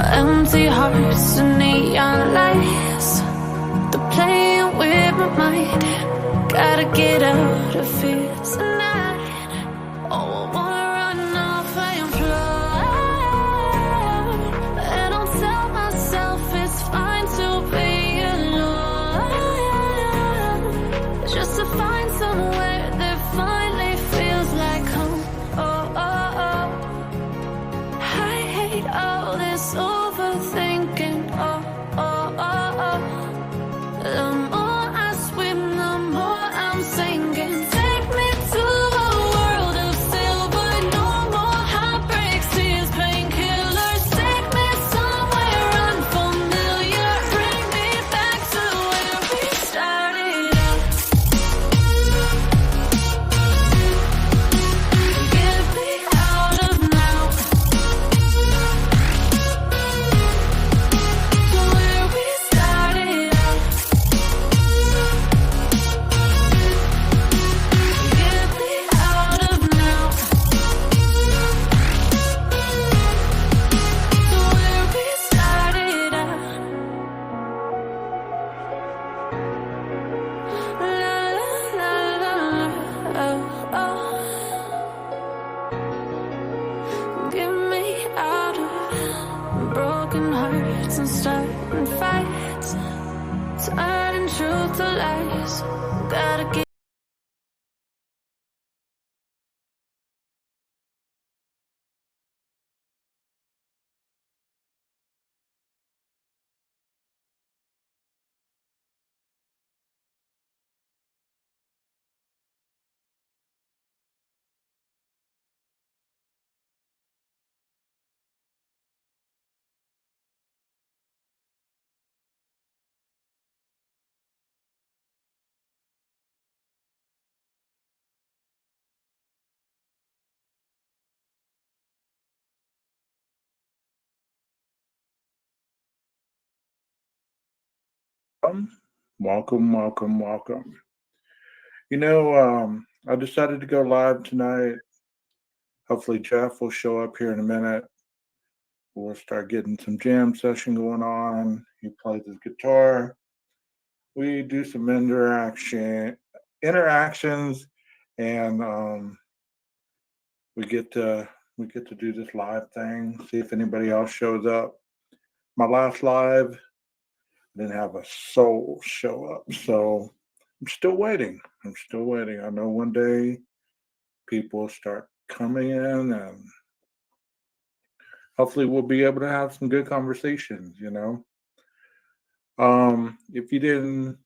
Empty hearts and neon lights, they're playing with my mind. Gotta get out of here tonight. Oh, I wanna run off and fly, and I'll tell myself it's fine to be alone, just to find somewhere that finally feels like home. Oh, oh, oh. I hate all this overthinking. Oh, oh, oh, oh. The more I swim, the more I'm sinking. Take me to a world of silver. No more heartbreaks, tears, painkillers. Take me somewhere unfamiliar. Bring me back to where we started out. Get me out of now, to where we started out. Get me out of now, to where we started out. La la la la, oh, oh. Get me out of broken hearts and starting fights, turning truth to lies. Gotta get. Welcome, welcome, welcome. I decided to go live tonight. Hopefully, Jeff will show up here in a minute. We'll start getting some jam session going on. He plays his guitar. We do some interactions, and we get to do this live thing. See if anybody else shows up. My last live didn't have a soul show up, so I'm still waiting. I'm still waiting. I know one day people start coming in, and hopefully we'll be able to have some good conversations. If you didn't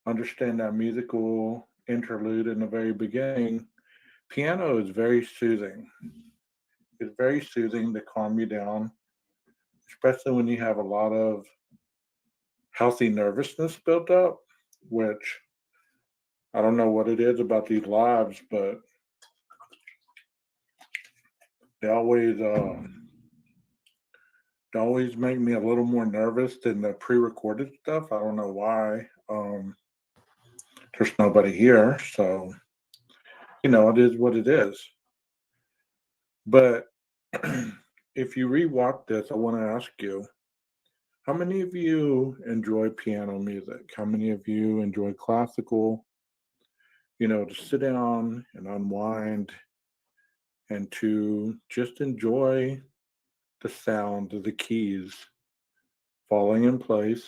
understand that musical interlude in the very beginning, piano is very soothing. It's very soothing to calm you down, especially when you have a lot of healthy nervousness built up, which I don't know what it is about these lives, but they always make me a little more nervous than the pre-recorded stuff. I don't know why. There's nobody here, so it is what it is. But if you rewatch this, I want to ask you, how many of you enjoy piano music? How many of you enjoy classical? To sit down and unwind and to just enjoy the sound of the keys falling in place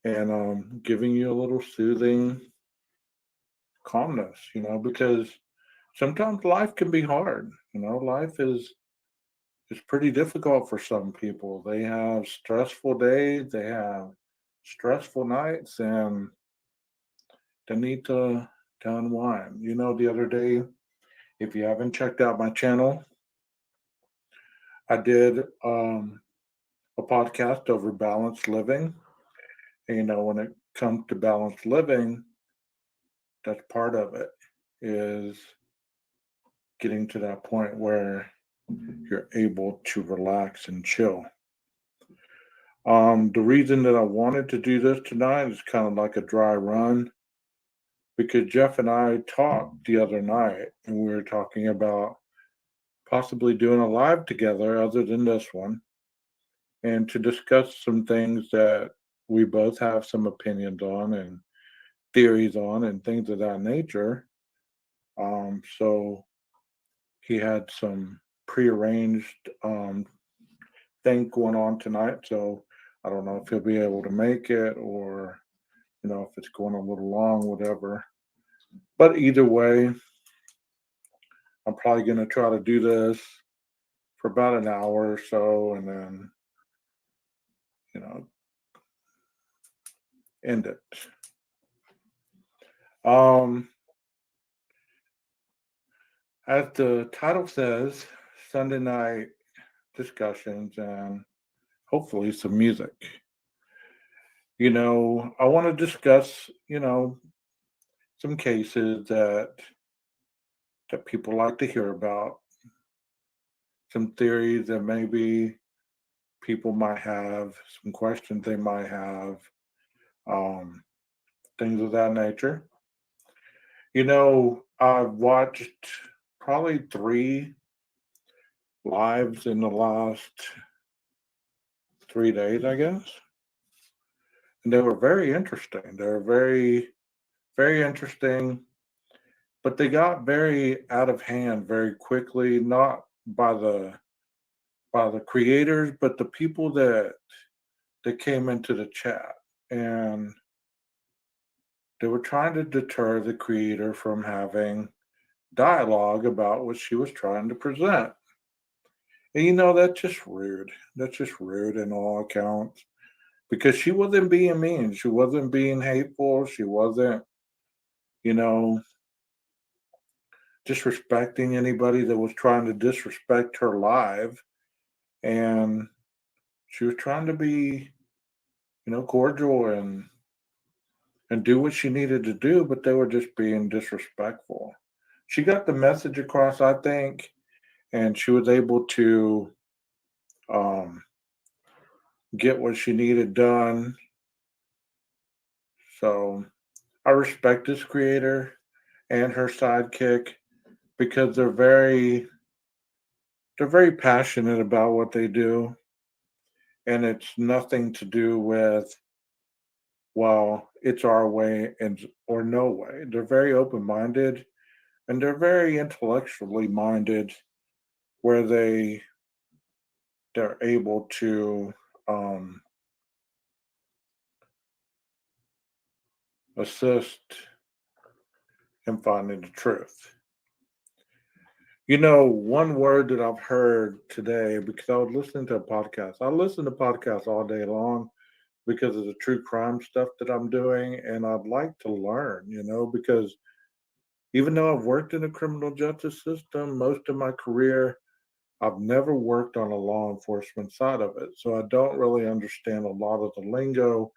and giving you a little soothing calmness, because sometimes life can be hard. Life is pretty difficult for some people. They have stressful days, they have stressful nights, and they need to unwind. The other day, if you haven't checked out my channel, I did a podcast over balanced living. And, when it comes to balanced living, that's part of it, is getting to that point where you're able to relax and chill. The reason that I wanted to do this tonight is kind of like a dry run, because Jeff and I talked the other night and we were talking about possibly doing a live together other than this one, and to discuss some things that we both have some opinions on and theories on and things of that nature. So he had some prearranged thing going on tonight, so I don't know if he'll be able to make it or if it's going a little long, whatever. But either way, I'm probably going to try to do this for about an hour or so and then, you know, end it. Um, as the title says, Sunday night discussions and hopefully some music. I want to discuss, some cases that people like to hear about, some theories that maybe people might have, some questions they might have, um, things of that nature. I've watched probably three lives in the last 3 days, I guess. And they were very interesting. They were very, very interesting, but they got very out of hand very quickly, not by the creators, but the people that came into the chat. And they were trying to deter the creator from having dialogue about what she was trying to present. And that's just rude. That's just rude in all accounts because she wasn't being mean. She wasn't being hateful. She wasn't, you know, disrespecting anybody that was trying to disrespect her live. And she was trying to be, cordial and do what she needed to do, but they were just being disrespectful. She got the message across, I think, and she was able to um, get what she needed done. So I respect this creator and her sidekick because they're very passionate about what they do, and it's nothing to do with it's our way and or no way. They're very open minded and they're very intellectually minded, where they're able to um, assist in finding the truth. One word that I've heard today, because I was listening to a podcast. I listen to podcasts all day long because of the true crime stuff that I'm doing, and I'd like to learn, because even though I've worked in the criminal justice system most of my career, I've never worked on a law enforcement side of it. So I don't really understand a lot of the lingo,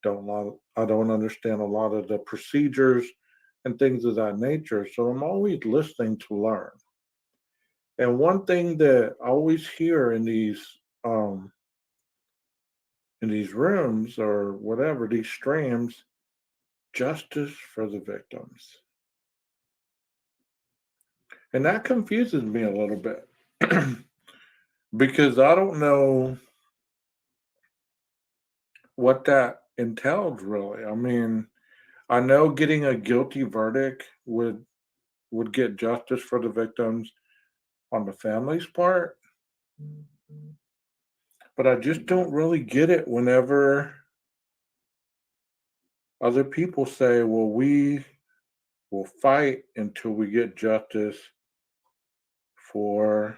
I don't understand a lot of the procedures and things of that nature. So I'm always listening to learn. And one thing that I always hear um in these rooms or whatever, these streams, justice for the victims. And that confuses me a little bit because I don't know what that entails really. I mean, I know getting a guilty verdict would get justice for the victims on the family's part, but I just don't really get it whenever other people say, "Well, we will fight until we get justice for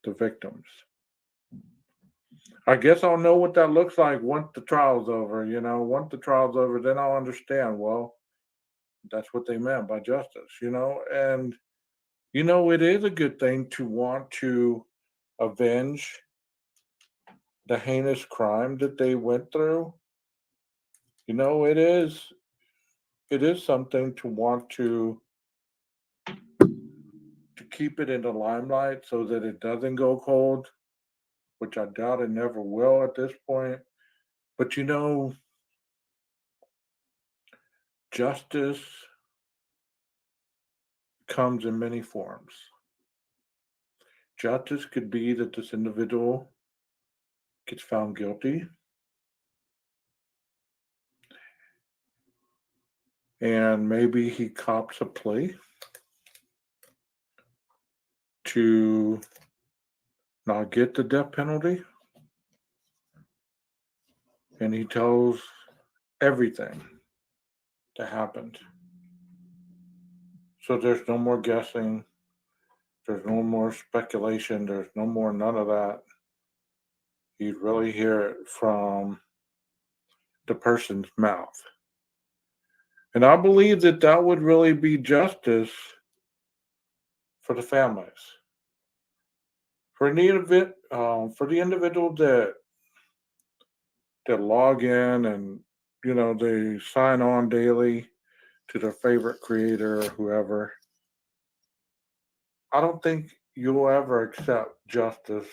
the victims." I guess I'll know what that looks like once the trial's over, Once the trial's over, then I'll understand, well, that's what they meant by justice. And it is a good thing to want to avenge the heinous crime that they went through. It is something to want to keep it in the limelight so that it doesn't go cold, which I doubt it never will at this point. But justice comes in many forms. Justice could be that this individual gets found guilty and maybe he cops a plea to not get the death penalty, and he tells everything that happened. So there's no more guessing, there's no more speculation, there's no more none of that. You'd really hear it from the person's mouth. And I believe that that would really be justice for the families. For the individual that log in and they sign on daily to their favorite creator or whoever, I don't think you'll ever accept justice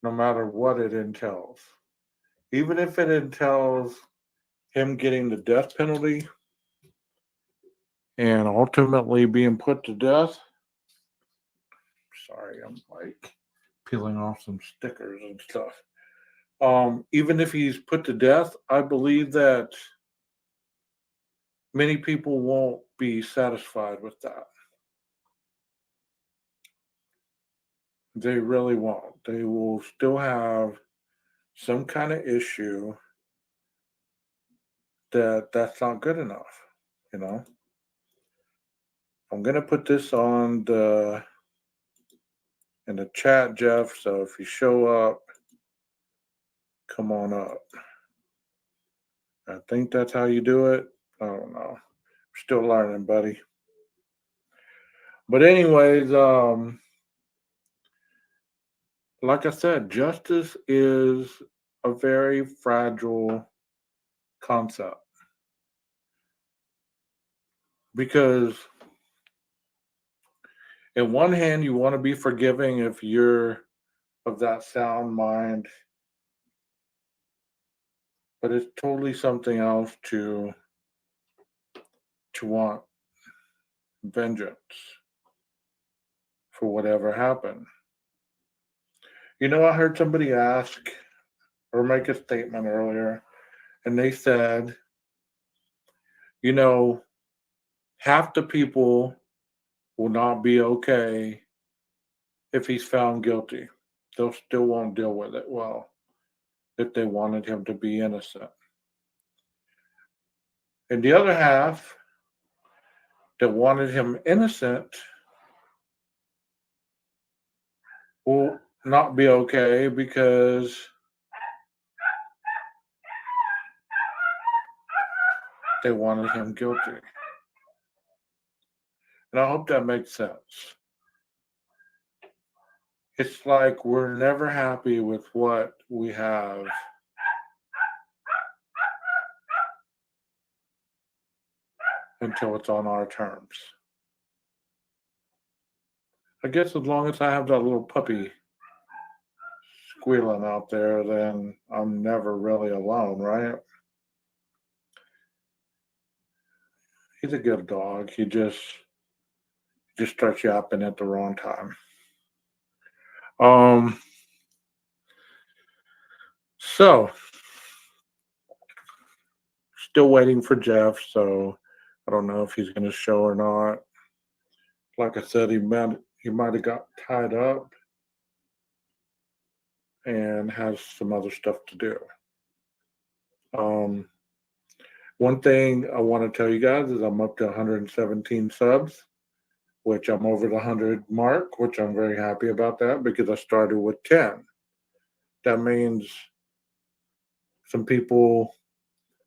no matter what it entails. Even if it entails him getting the death penalty and ultimately being put to death. Sorry, I'm like peeling off some stickers and stuff. Even if he's put to death, I believe that many people won't be satisfied with that. They really won't. They will still have some kind of issue that's not good enough. You know, I'm gonna put this on the in the chat, Jeff. So if you show up, come on up. I think that's how you do it. I don't know. Still learning, buddy. But anyways, like I said, justice is a very fragile concept because in one hand you want to be forgiving if you're of that sound mind, but it's totally something else to want vengeance for whatever happened. I heard somebody ask or make a statement earlier, and they said, you know, half the people will not be okay if he's found guilty. They'll still won't deal with it well if they wanted him to be innocent. And the other half that wanted him innocent will not be okay because they wanted him guilty. And I hope that makes sense. It's like we're never happy with what we have until it's on our terms. I guess as long as I have that little puppy squealing out there, then I'm never really alone, right? He's a good dog. He just starts yapping at the wrong time. Um, so still waiting for Jeff, so I don't know if he's gonna show or not. Like I said, he might have got tied up and has some other stuff to do. Um, One thing I want to tell you guys is I'm up to 117 subs, which I'm over the 100 mark, which I'm very happy about that because I started with 10. That means some people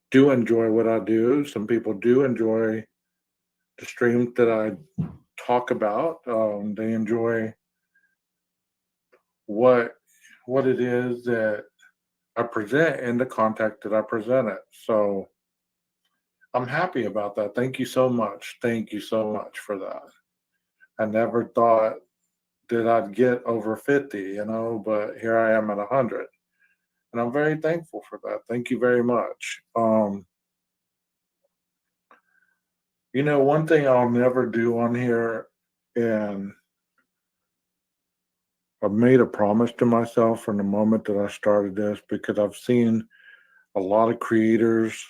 do enjoy what I do. Some people do enjoy the streams that I talk about. They enjoy what what it is that I present in the context that I present it. So I'm happy about that. Thank you so much. Thank you so much for that. I never thought that I'd get over 50, but here I am at 100. And I'm very thankful for that. Thank you very much. One thing I'll never do on here, and I've made a promise to myself from the moment that I started this because I've seen a lot of creators,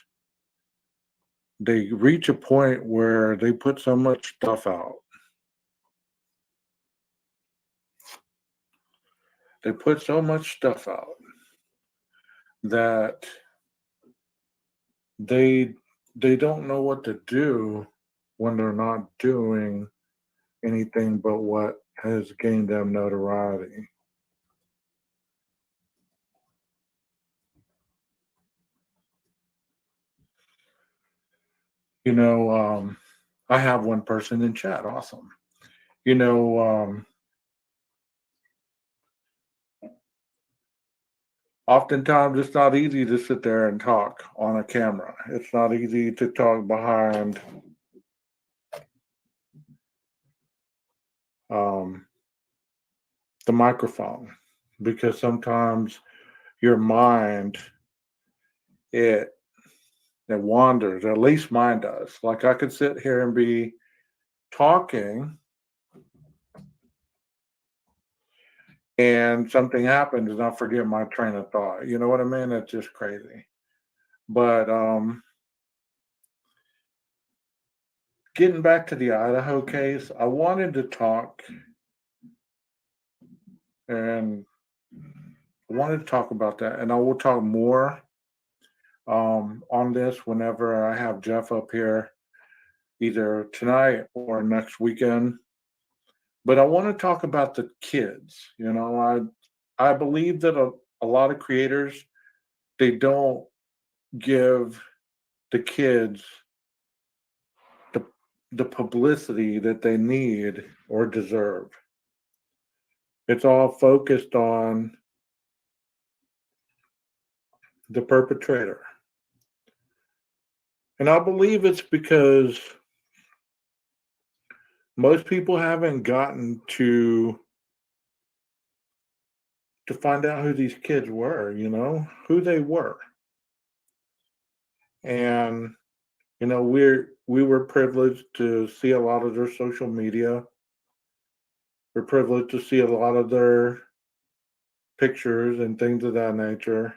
they reach a point where they put so much stuff out. They put so much stuff out that they they don't know what to do when they're not doing anything but what has gained them notoriety. You know, I have one person in chat. Awesome. You know, oftentimes it's not easy to sit there and talk on a camera. It's not easy to talk behind um, the microphone because sometimes your mind it it wanders. At least mine does. Like I could sit here and be talking and something happens and I forget my train of thought. You know what I mean? It's just crazy. But getting back to the Idaho case, I wanted to talk and I wanted to talk about that, and I will talk more on this whenever I have Jeff up here, either tonight or next weekend. But I want to talk about the kids. I believe that a lot of creators they don't give the kids the the publicity that they need or deserve. It's all focused on the perpetrator. And I believe it's because most people haven't gotten to find out who these kids were, who they were. And we were privileged to see a lot of their social media. We're privileged to see a lot of their pictures and things of that nature.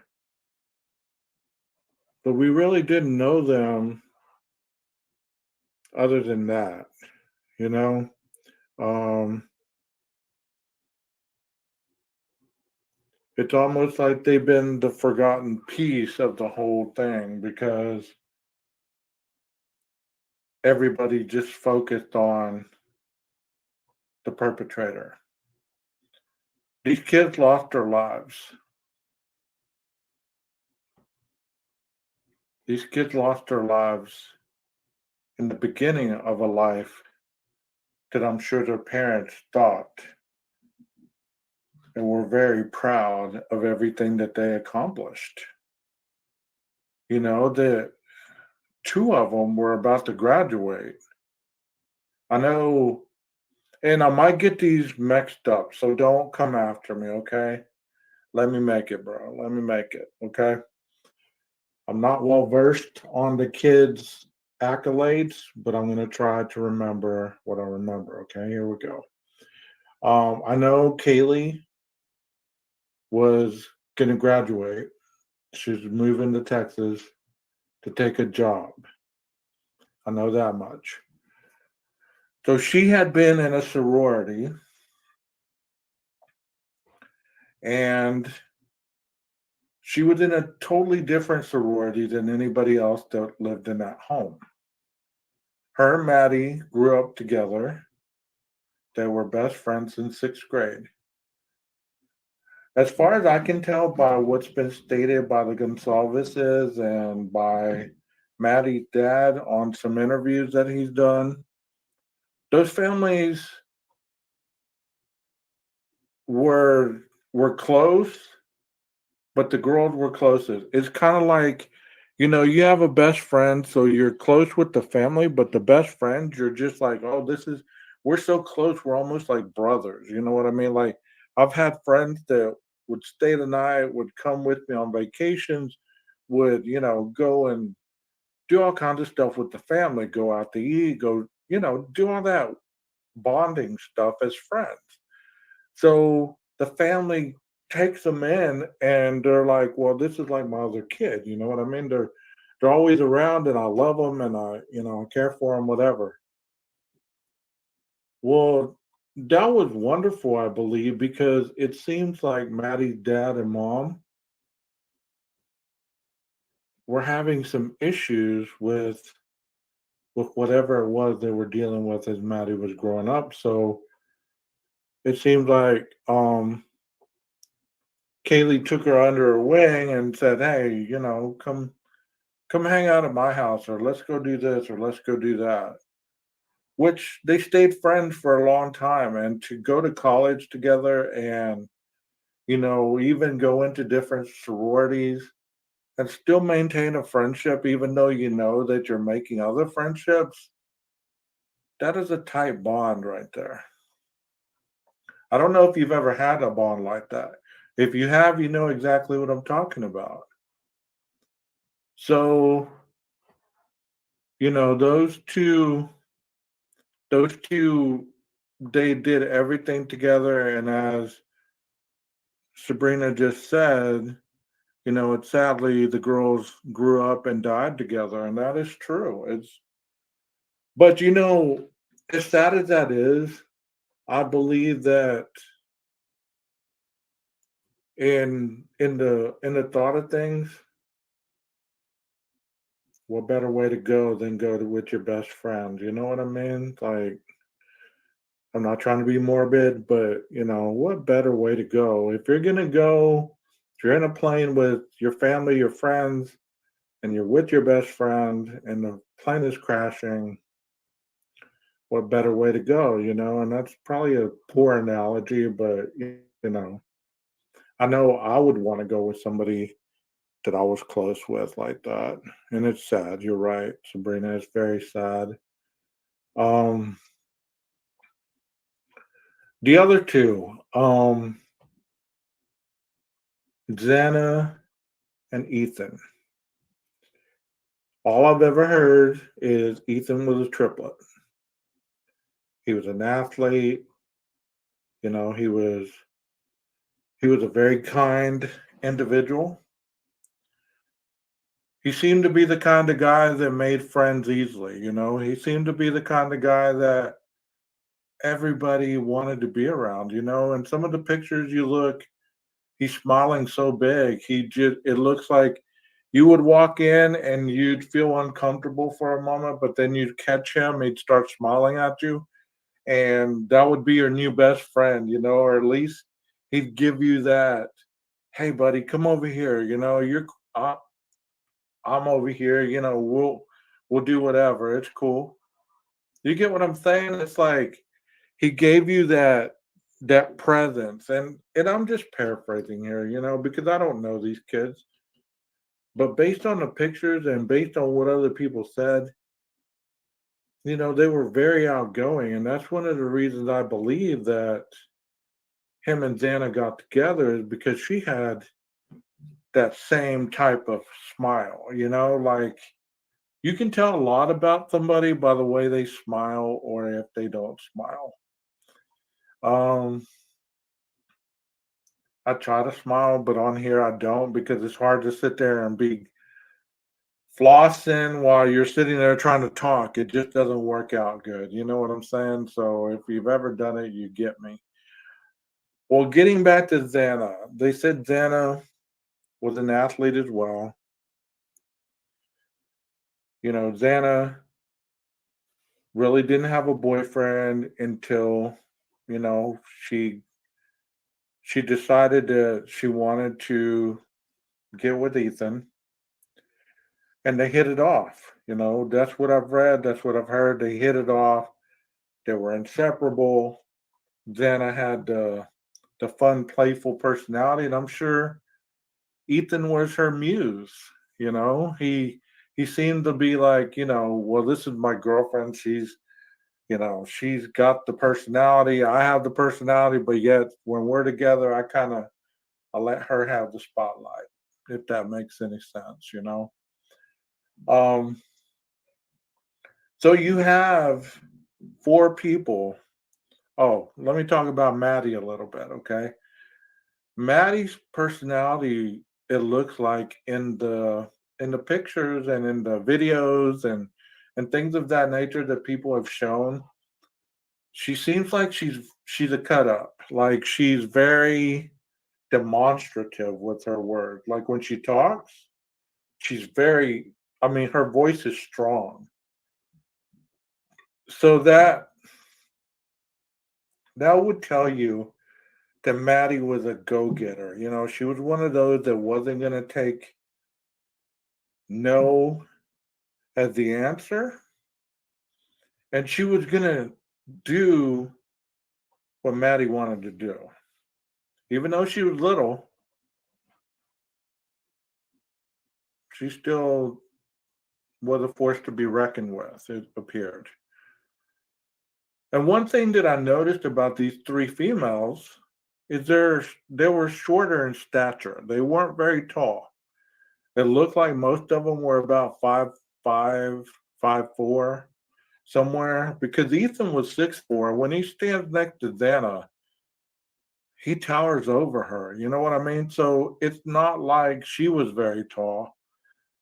But we really didn't know them other than that, you know? Um, it's almost like they've been the forgotten piece of the whole thing because everybody just focused on the perpetrator. These kids lost their lives. These kids lost their lives in the beginning of a life that I'm sure their parents thought and were very proud of everything that they accomplished. The two of them were about to graduate. I know, and I might get these mixed up, so don't come after me, okay? Let me make it, bro. Let me make it, okay? I'm not well versed on the kids' accolades, but I'm going to try to remember what I remember, okay? Here we go. I know Kaylee was going to graduate. She's moving to Texas to take a job. I know that much. So she had been in a sorority and she was in a totally different sorority than anybody else that lived in that home. Her and Maddie grew up together. They were best friends in sixth grade. As far as I can tell by what's been stated by the Gonsalveses and by Maddie's dad on some interviews that he's done, those families were were close, but the girls were closest. It's kind of like, you have a best friend, so you're close with the family, but the best friend, you're just like, oh, we're so close, we're almost like brothers. You know what I mean? Like, I've had friends that would stay the night, would come with me on vacations, would, go and do all kinds of stuff with the family, go out to eat, go, do all that bonding stuff as friends. So the family takes them in and they're like, well, this is like my other kid. You know what I mean? They're always around and I love them and I care for them, whatever. Well, that was wonderful, I believe, because it seems like Maddie's dad and mom were having some issues with whatever it was they were dealing with as Maddie was growing up. So it seems like Kaylee took her under her wing and said, "Hey, come hang out at my house, or let's go do this, or let's go do that." Which they stayed friends for a long time, and to go to college together, and even go into different sororities and still maintain a friendship, even though you know that you're making other friendships. That is a tight bond right there. I don't know if you've ever had a bond like that. If you have, you know exactly what I'm talking about. So, those two, they did everything together. And as Sabrina just said, it's sadly the girls grew up and died together. And that is true. But as sad as that is, I believe that in the thought of things, what better way to go than with your best friend? You know what I mean? Like, I'm not trying to be morbid, but what better way to go? If you're in a plane with your family, your friends, and you're with your best friend and the plane is crashing, what better way to go, And that's probably a poor analogy, but I know I would want to go with somebody that I was close with like that. And it's sad. You're right, Sabrina. It's very sad. Um, the other two, Xana and Ethan. All I've ever heard is Ethan was a triplet. He was an athlete. He was a very kind individual. He seemed to be the kind of guy that made friends easily. He seemed to be the kind of guy that everybody wanted to be around. And some of the pictures you look, he's smiling so big. It looks like you would walk in and you'd feel uncomfortable for a moment, but then you'd catch him, he'd start smiling at you, and that would be your new best friend, or at least he'd give you that, hey buddy, come over here, I, I'm over here, we'll do whatever. It's cool. You get what I'm saying? It's like he gave you that presence, and I'm just paraphrasing here, because I don't know these kids, but based on the pictures and based on what other people said, they were very outgoing, and that's one of the reasons I believe that him and Xana got together is because she had that same type of smile, like you can tell a lot about somebody by the way they smile or if they don't smile. Um, I try to smile, but on here I don't because it's hard to sit there and be flossing while you're sitting there trying to talk. It just doesn't work out good. You know what I'm saying? So if you've ever done it, you get me. Well, getting back to Xana, they said Xana was an athlete as well. Xana really didn't have a boyfriend until, you know, she she decided that she wanted to get with Ethan and they hit it off. That's what I've read, that's what I've heard. They hit it off. They were inseparable. Xana had the fun, playful personality, and I'm sure Ethan was her muse. He seemed to be like, well, this is my girlfriend. She's got the personality. I have the personality, but yet when we're together, I let her have the spotlight. If that makes any sense. Um, so you have four people. Oh, let me talk about Maddie a little bit, okay? Maddie's personality, it looks like in the pictures and in the videos and things of that nature that people have shown, she seems like she's a cut up. Like she's very demonstrative with her words. Like when she talks, she's very I mean her voice is strong. So that would tell you that Maddie was a go-getter. You know, she was one of those that wasn't going to take no as the answer, and she was going to do what Maddie wanted to do. Even though she was little, she still was a force to be reckoned with, it appeared. And one thing that I noticed about these three females is they were shorter in stature. They weren't very tall. It looked like most of them were about 5'5", 5'4", somewhere. Because Ethan was 6'4". When he stands next to Xana, he towers over her. You know what I mean? So it's not like she was very tall.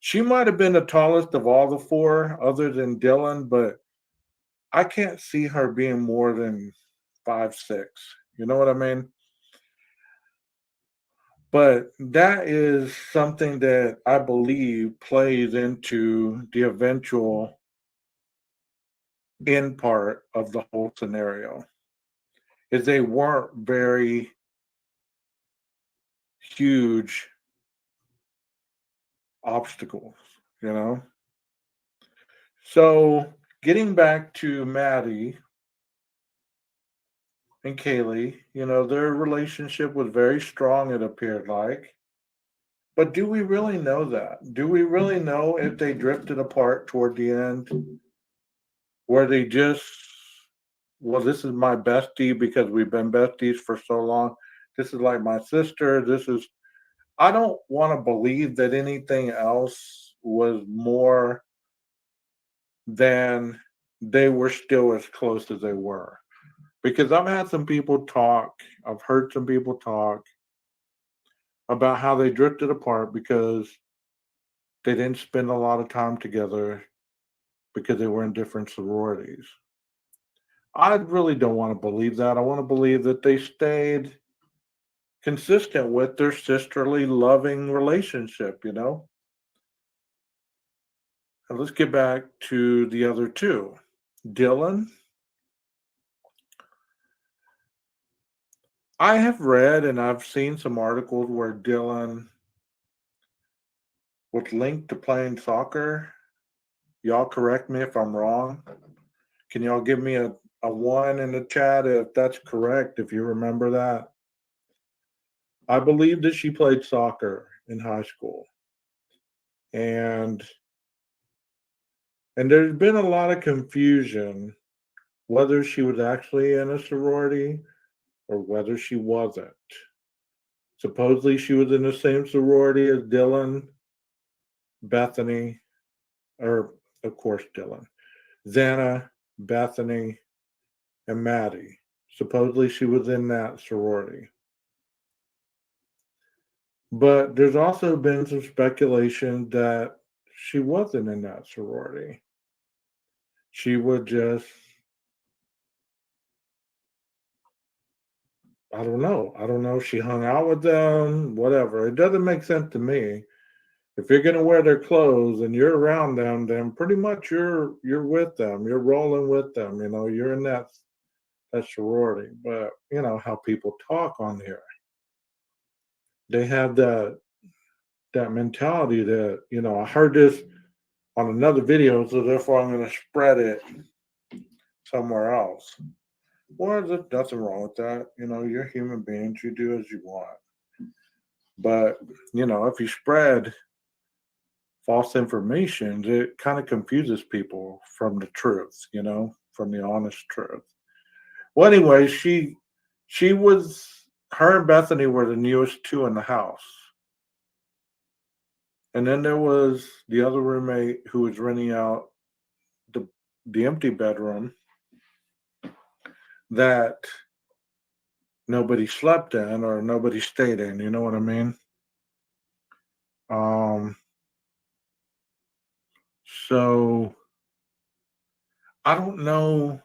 She might have been the tallest of all the four, other than Dylan, but I can't see her being more than 5'6". You know what I mean? But that is something that I believe plays into the eventual end part of the whole scenario. Is they weren't very huge obstacles, you know? So getting back to Maddie and Kaylee, you know, their relationship was very strong, it appeared like. But do we really know that? Do we really know if they drifted apart toward the end? Where they just, well, this is my bestie because we've been besties for so long. This is like my sister. This is, I don't want to believe that anything else was more than they were still as close as they were. Because I've had some people talk, I've heard some people talk about how they drifted apart because they didn't spend a lot of time together because they were in different sororities. I really don't want to believe that. I want to believe that they stayed consistent with their sisterly, loving relationship, you know? And let's get back to the other two. Dylan, I have read and I've seen some articles where Dylan was linked to playing soccer. Y'all correct me if I'm wrong. Can y'all give me a one in the chat if that's correct, if you remember that? I believe that she played soccer in high school. And there's been a lot of confusion whether she was actually in a sorority or whether she wasn't. Supposedly she was in the same sorority as Dylan, Bethany, or of course Dylan, Xana, Bethany, and Maddie. Supposedly she was in that sorority. But there's also been some speculation that she wasn't in that sorority. She would just, I don't know. I don't know. She hung out with them, whatever. It doesn't make sense to me. If you're gonna wear their clothes and you're around them, then pretty much you're with them. You're rolling with them. You know, you're in that sorority. But you know how people talk on here. They have that mentality that, you know, I heard this on another video, so therefore I'm gonna spread it somewhere else. Well, there's nothing wrong with that. You know, you're human beings, you do as you want. But, you know, if you spread false information, it kind of confuses people from the truth, you know, from the honest truth. Well, anyway, she was her and Bethany were the newest two in the house. And then there was the other roommate who was renting out the empty bedroom that nobody slept in or nobody stayed in. You know what I mean? Um, so I don't know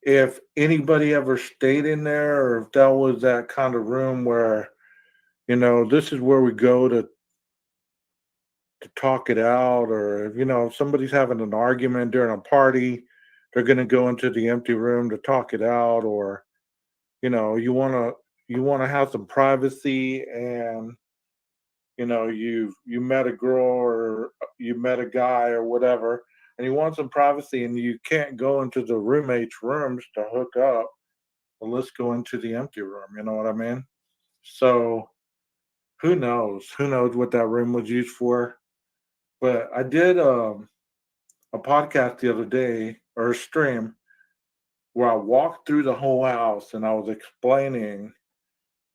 if anybody ever stayed in there or if that was that kind of room where, this is where we go to talk it out, or if somebody's having an argument during a party, they're going to go into the empty room to talk it out, or you want to have some privacy, and you met a girl or you met a guy or whatever, and you want some privacy, and you can't go into the roommates' rooms to hook up. Well, let's go into the empty room. You know what I mean? So who knows? Who knows what that room was used for? But I did a podcast the other day, or a stream, where I walked through the whole house and I was explaining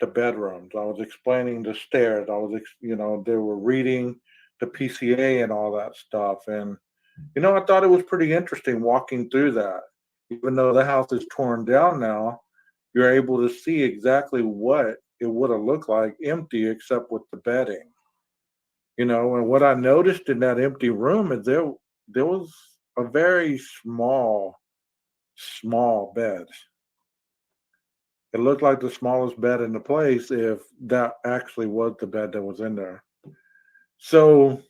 the bedrooms. I was explaining the stairs. They were reading the PCA and all that stuff. And, I thought it was pretty interesting walking through that. Even though the house is torn down now, you're able to see exactly what it would have looked like empty except with the bedding. And what I noticed in that empty room is there was a very small bed. It looked like the smallest bed in the place if that actually was the bed that was in there. So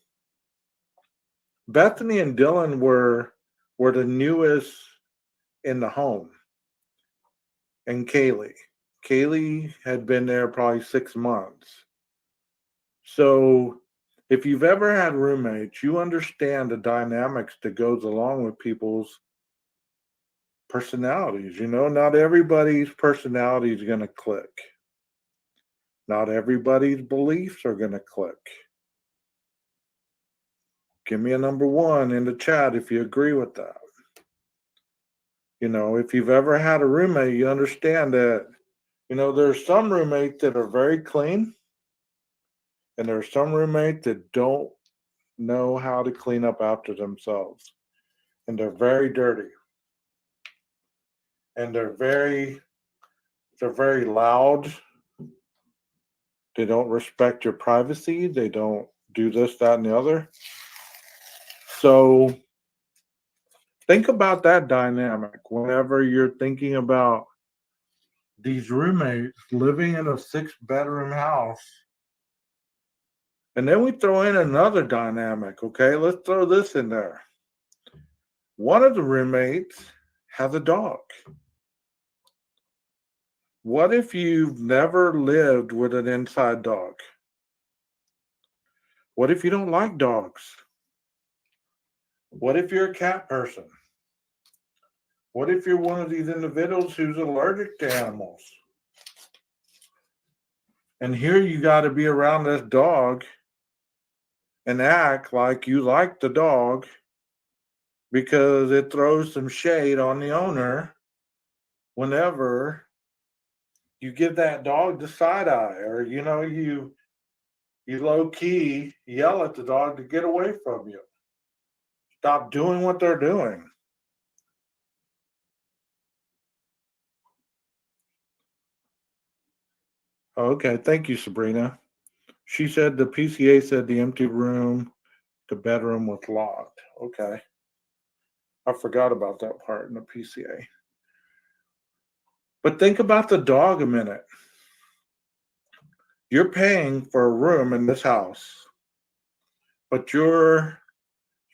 Bethany and Dylan were the newest in the home, and Kaylee had been there probably 6 months. So if you've ever had roommates, you understand the dynamics that goes along with people's personalities. Not everybody's personality is going to click. Not everybody's beliefs are going to click. Give me a number one in the chat if you agree with that. If you've ever had a roommate, you understand that, there's some roommates that are very clean, and there's some roommates that don't know how to clean up after themselves. And they're very dirty. And they're very loud. They don't respect your privacy. They don't do this, that, and the other. So think about that dynamic whenever you're thinking about these roommates living in a 6-bedroom house. And then we throw in another dynamic, okay? Let's throw this in there. One of the roommates has a dog. What if you've never lived with an inside dog? What if you don't like dogs? What if you're a cat person? What if you're one of these individuals who's allergic to animals? And here you got to be around this dog and act like you like the dog because it throws some shade on the owner whenever you give that dog the side eye, or you low key yell at the dog to get away from you. Stop doing what they're doing. Okay, thank you, Sabrina. She said the PCA said the empty room, the bedroom was locked. Okay. I forgot about that part in the PCA. But think about the dog a minute. You're paying for a room in this house, but you're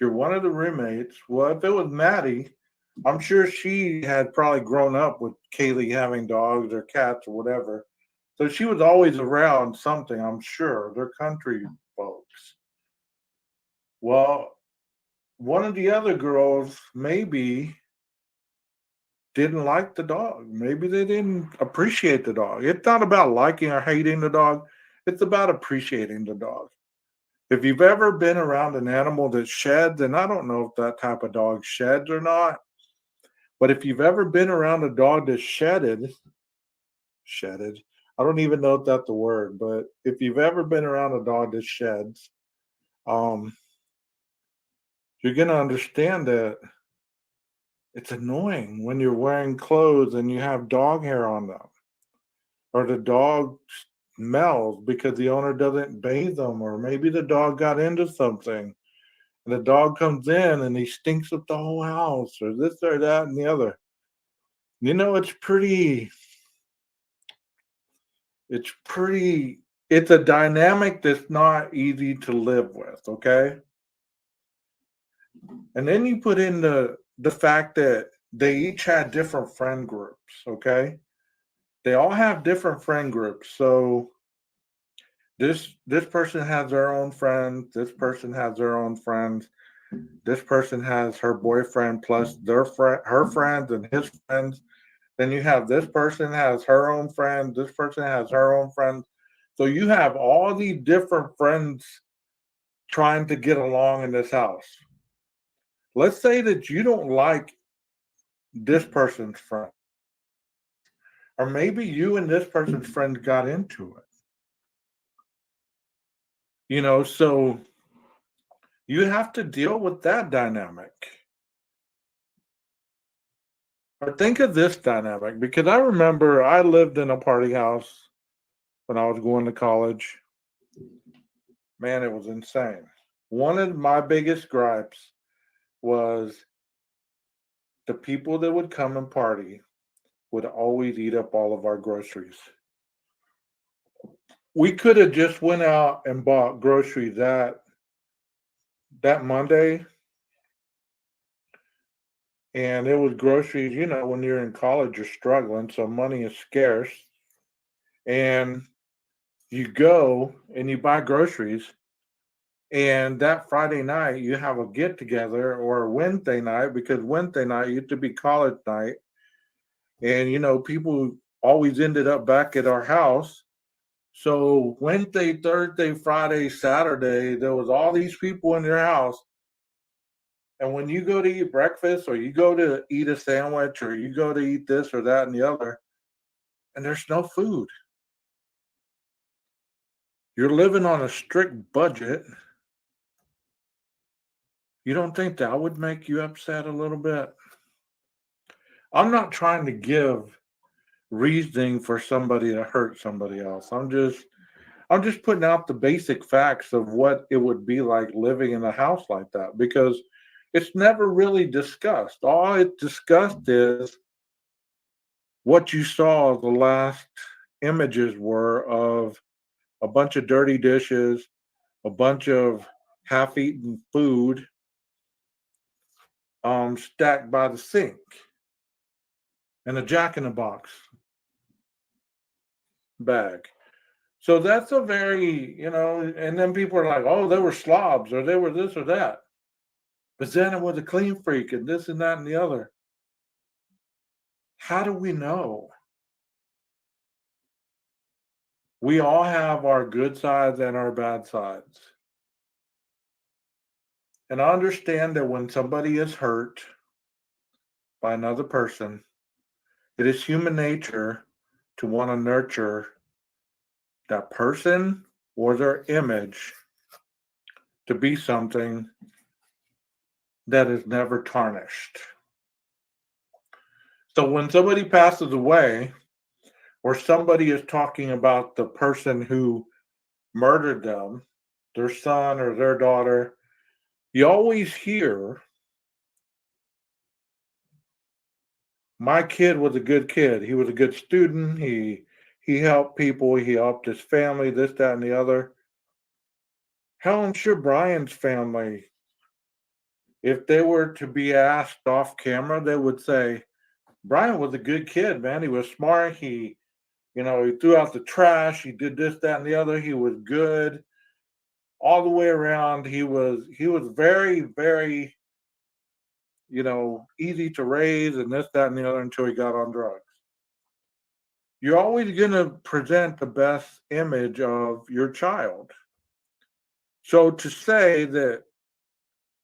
one of the roommates. Well, if it was Maddie, I'm sure she had probably grown up with Kaylee having dogs or cats or whatever. So she was always around something, I'm sure. They're country folks. Well, one of the other girls maybe didn't like the dog. Maybe they didn't appreciate the dog. It's not about liking or hating the dog, it's about appreciating the dog. If you've ever been around an animal that sheds, and I don't know if that type of dog sheds or not, but if you've ever been around a dog that shedded, I don't even know if that's the word, but if you've ever been around a dog that sheds, um, you're going to understand that It's annoying when you're wearing clothes and you have dog hair on them, or the dog smells because the owner doesn't bathe them, or maybe the dog got into something and the dog comes in and he stinks up the whole house, or this or that and the other. You know, it's pretty, it's a dynamic that's not easy to live with, okay? And then you put in the fact that they each had different friend groups, okay? They all have different friend groups. So this person has their own friends, this person has their own friends, this person has her boyfriend plus her friends and his friends. Then you have this person has her own friends, this person has her own friends. So you have all these different friends trying to get along in this house. Let's say that you don't like this person's friend, or maybe you and this person's friend got into it. So you have to deal with that dynamic. Or think of this dynamic, because I remember I lived in a party house when I was going to college. Man, it was insane. One of my biggest gripes was the people that would come and party would always eat up all of our groceries. We could have just went out and bought groceries that Monday, and it was groceries. When you're in college, you're struggling, so money is scarce, and you go and you buy groceries, and that Friday night you have a get together, or Wednesday night, because Wednesday night used to be college night, and people always ended up back at our house. So Wednesday, Thursday, Friday, Saturday, there was all these people in your house. And when you go to eat breakfast, or you go to eat a sandwich, or you go to eat this or that and the other, and there's no food. You're living on a strict budget. You don't think that would make you upset a little bit? I'm not trying to give reasoning for somebody to hurt somebody else. I'm just putting out the basic facts of what it would be like living in a house like that, because it's never really discussed. All it discussed is what you saw. The last images were of a bunch of dirty dishes, a bunch of half-eaten food, stacked by the sink, and a Jack in the Box bag. So that's a very, and then people are like, oh, they were slobs, or they were this or that. But then it was a clean freak and this and that and the other. How do we know? We all have our good sides and our bad sides. And I understand that when somebody is hurt by another person, it is human nature to want to nurture that person or their image to be something that is never tarnished. So when somebody passes away, or somebody is talking about the person who murdered them, their son or their daughter, you always hear, my kid was a good kid. He was a good student. He helped people. He helped his family, this, that, and the other. Hell, I'm sure Brian's family, if they were to be asked off camera, they would say, Brian was a good kid, man. He was smart. He threw out the trash. He did this, that, and the other. He was good all the way around. He was very, very, easy to raise, and this, that, and the other, until he got on drugs. You're always going to present the best image of your child. So to say that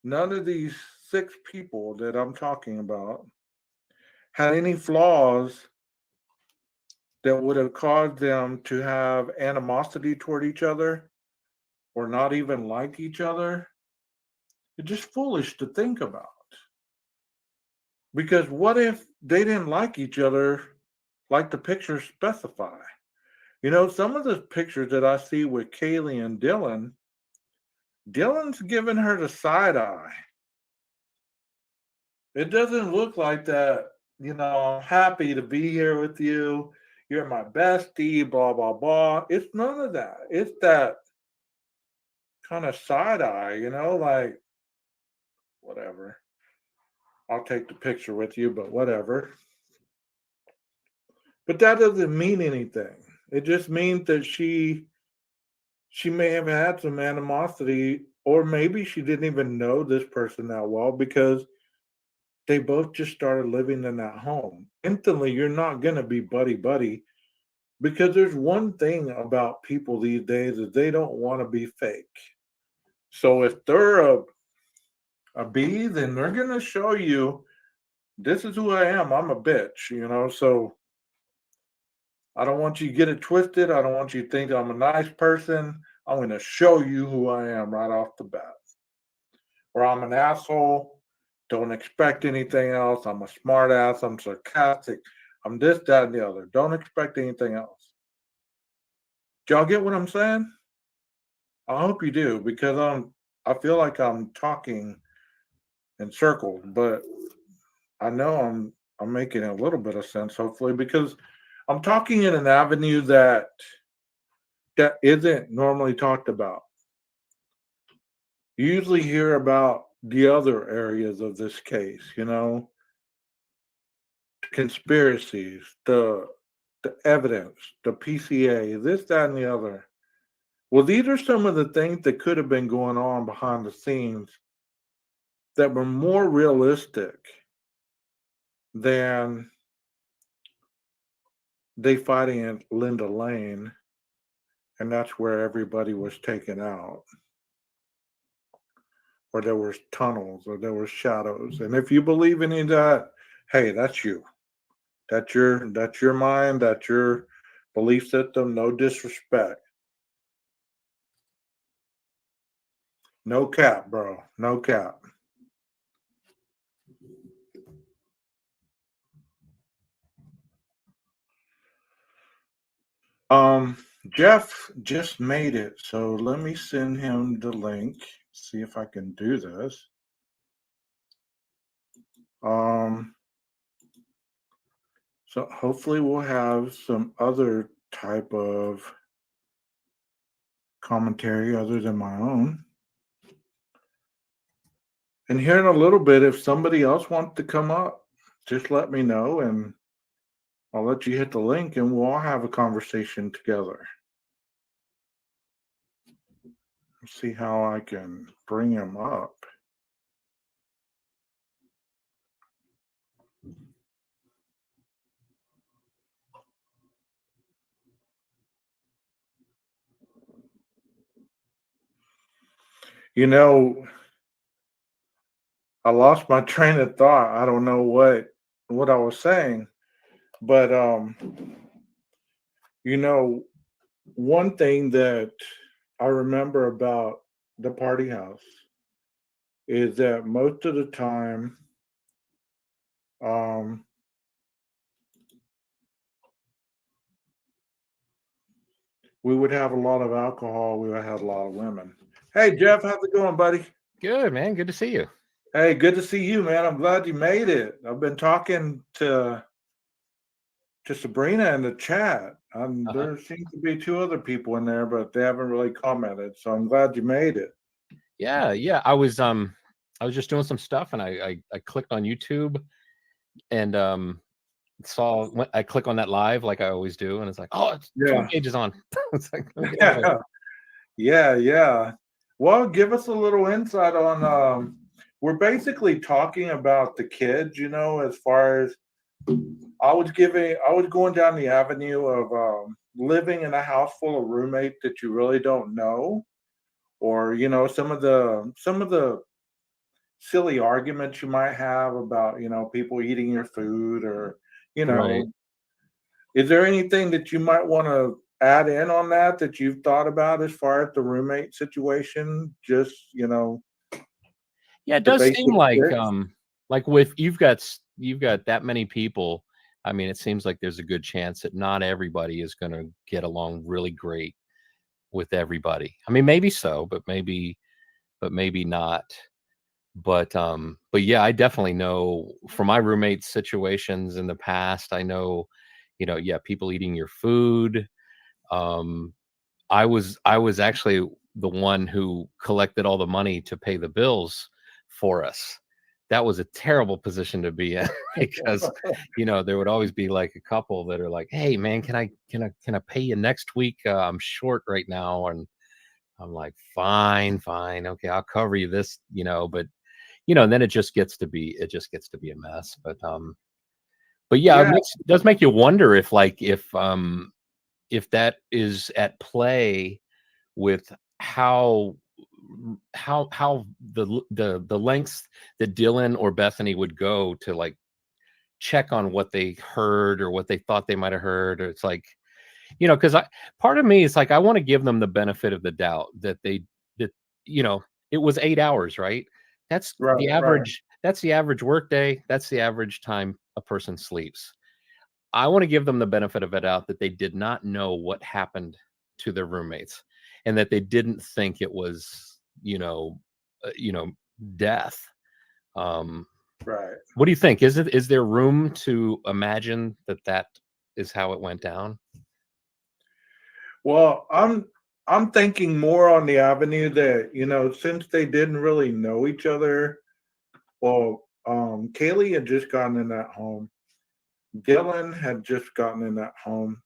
none of these 6 people that I'm talking about had any flaws that would have caused them to have animosity toward each other, or not even like each other, it's just foolish to think about. Because what if they didn't like each other like the pictures specify? Some of the pictures that I see with Kaylee and Dylan's giving her the side eye. It doesn't look like that, I'm happy to be here with you. You're my bestie, blah, blah, blah. It's none of that. It's that kind of side eye, like, whatever. I'll take the picture with you, but whatever. But that doesn't mean anything. It just means that she may have had some animosity, or maybe she didn't even know this person that well because they both just started living in that home. Instantly, you're not going to be buddy buddy because there's one thing about people these days is they don't want to be fake. So if they're a bee, then they're going to show you this is who I am. I'm a bitch. So I don't want you to get it twisted. I don't want you to think I'm a nice person. I'm going to show you who I am right off the bat. Or I'm an asshole. Don't expect anything else. I'm a smart ass. I'm sarcastic. I'm this, that, and the other. Don't expect anything else. Do y'all get what I'm saying? I hope you do, because I feel like I'm talking in circles, but I know I'm making a little bit of sense, hopefully, because I'm talking in an avenue that isn't normally talked about. You usually hear about the other areas of this case, conspiracies, the evidence, the PCA, this, that, and the other. Well, these are some of the things that could have been going on behind the scenes that were more realistic than they fighting at Linda Lane, and that's where everybody was taken out, or there was tunnels, or there was shadows. And if you believe any of that, hey, that's you. That's your mind, that's your belief system. No disrespect. No cap, bro. No cap. Jeff just made it, so let me send him the link. See if I can do this. So hopefully we'll have some other type of commentary other than my own. And here in a little bit, if somebody else wants to come up, just let me know and I'll let you hit the link and we'll all have a conversation together. Let's see how I can bring him up. I lost my train of thought. I don't know what I was saying, but one thing that I remember about the party house is that most of the time, we would have a lot of alcohol. We would have a lot of women. Hey, Jeff, how's it going, buddy? Good, man. Good to see you. Hey, good to see you, man. I'm glad you made it. I've been talking to Sabrina in the chat. There seems to be two other people in there, but they haven't really commented. So I'm glad you made it. Yeah. I was just doing some stuff, and I clicked on YouTube, and I click on that live like I always do, and it's like, oh, it's 20 pages on. It's like, yeah. Well, give us a little insight on. We're basically talking about the kids, as far as I was going down the avenue of living in a house full of roommates that you really don't know, or some of the silly arguments you might have about people eating your food, or Right. is there anything that you might want to add in on that you've thought about as far as the roommate situation? Just Yeah, it does seem like with you've got you've got that many people. I mean, it seems like there's a good chance that not everybody is going to get along really great with everybody. I mean, maybe so, but maybe not. But yeah, I definitely know from my roommates situations in the past, I know, yeah, people eating your food. Um, I was actually the one who collected all the money to pay the bills for us. That was a terrible position to be in because, there would always be like a couple that are like, "Hey man, can I pay you next week? I'm short right now." And I'm like, "Fine, fine. Okay, I'll cover you this, but then it just gets to be a mess." But yeah, Yeah, it does make you wonder if if that is at play with how the lengths that Dylan or Bethany would go to like check on what they heard or what they thought they might have heard. Or it's like, because I part of me is like I want to give them the benefit of the doubt that that you know it was 8 hours, right? That's right, the right, average. That's the average work day. That's the average time a person sleeps. I want to give them the benefit of the doubt that they did not know what happened to their roommates and that they didn't think it was, death. Um, right. what do you think? Is there room to imagine that is how it went down? Well, I'm thinking more on the avenue that, since they didn't really know each other, well, Kaylee had just gotten in that home. Dylan had just gotten in that home,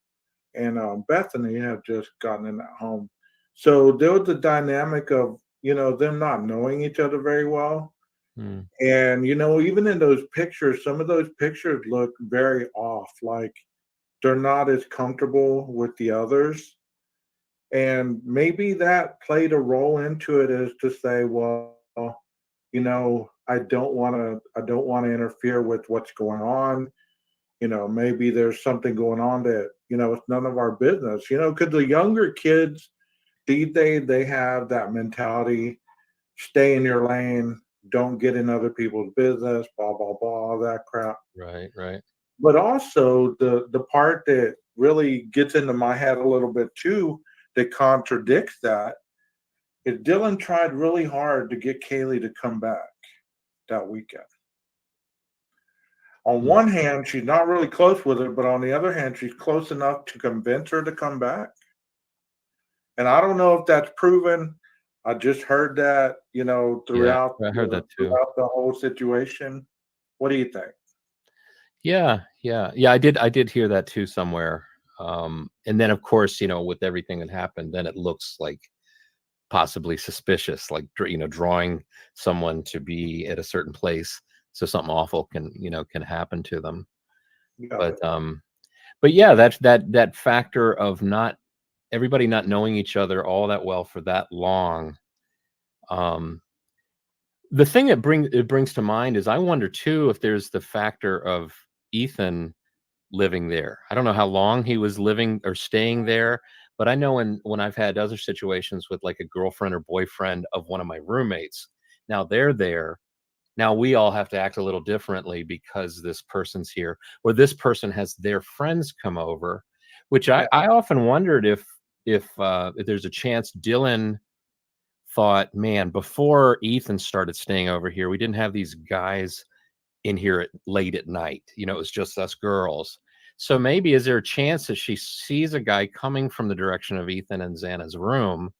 and Bethany had just gotten in that home. So there was a dynamic of, them not knowing each other very well. Hmm. And, even in those pictures, some of those pictures look very off, like they're not as comfortable with the others. And maybe that played a role into it as to say, well, I don't want to interfere with what's going on. Maybe there's something going on that, it's none of our business. Because the younger kids these days they have that mentality, stay in your lane, don't get in other people's business, blah, blah, blah, all that crap. Right, right. But also the part that really gets into my head a little bit too, that contradicts that, is Dylan tried really hard to get Kaylee to come back that weekend. On Hmm. one hand, she's not really close with her, but on the other hand, she's close enough to convince her to come back. And I don't know if that's proven. I just heard that, Yeah, throughout I heard the that too. throughout the whole situation. What do you think? Yeah, yeah, yeah. I did hear that too somewhere. And then of course, with everything that happened, then it looks like possibly suspicious, like drawing someone to be at a certain place so something awful can happen to them. Yeah. But yeah, that factor of not everybody not knowing each other all that well for that long. Um, the thing it brings to mind is I wonder too if there's the factor of Ethan living there. I don't know how long he was living or staying there, but I know when I've had other situations with like a girlfriend or boyfriend of one of my roommates. Now they're there. Now we all have to act a little differently because this person's here, or this person has their friends come over, which Yeah. I often wondered if there's a chance Dylan thought, man, before Ethan started staying over here, we didn't have these guys in here late at night. It was just us girls. So maybe is there a chance that she sees a guy coming from the direction of Ethan and Xana's room,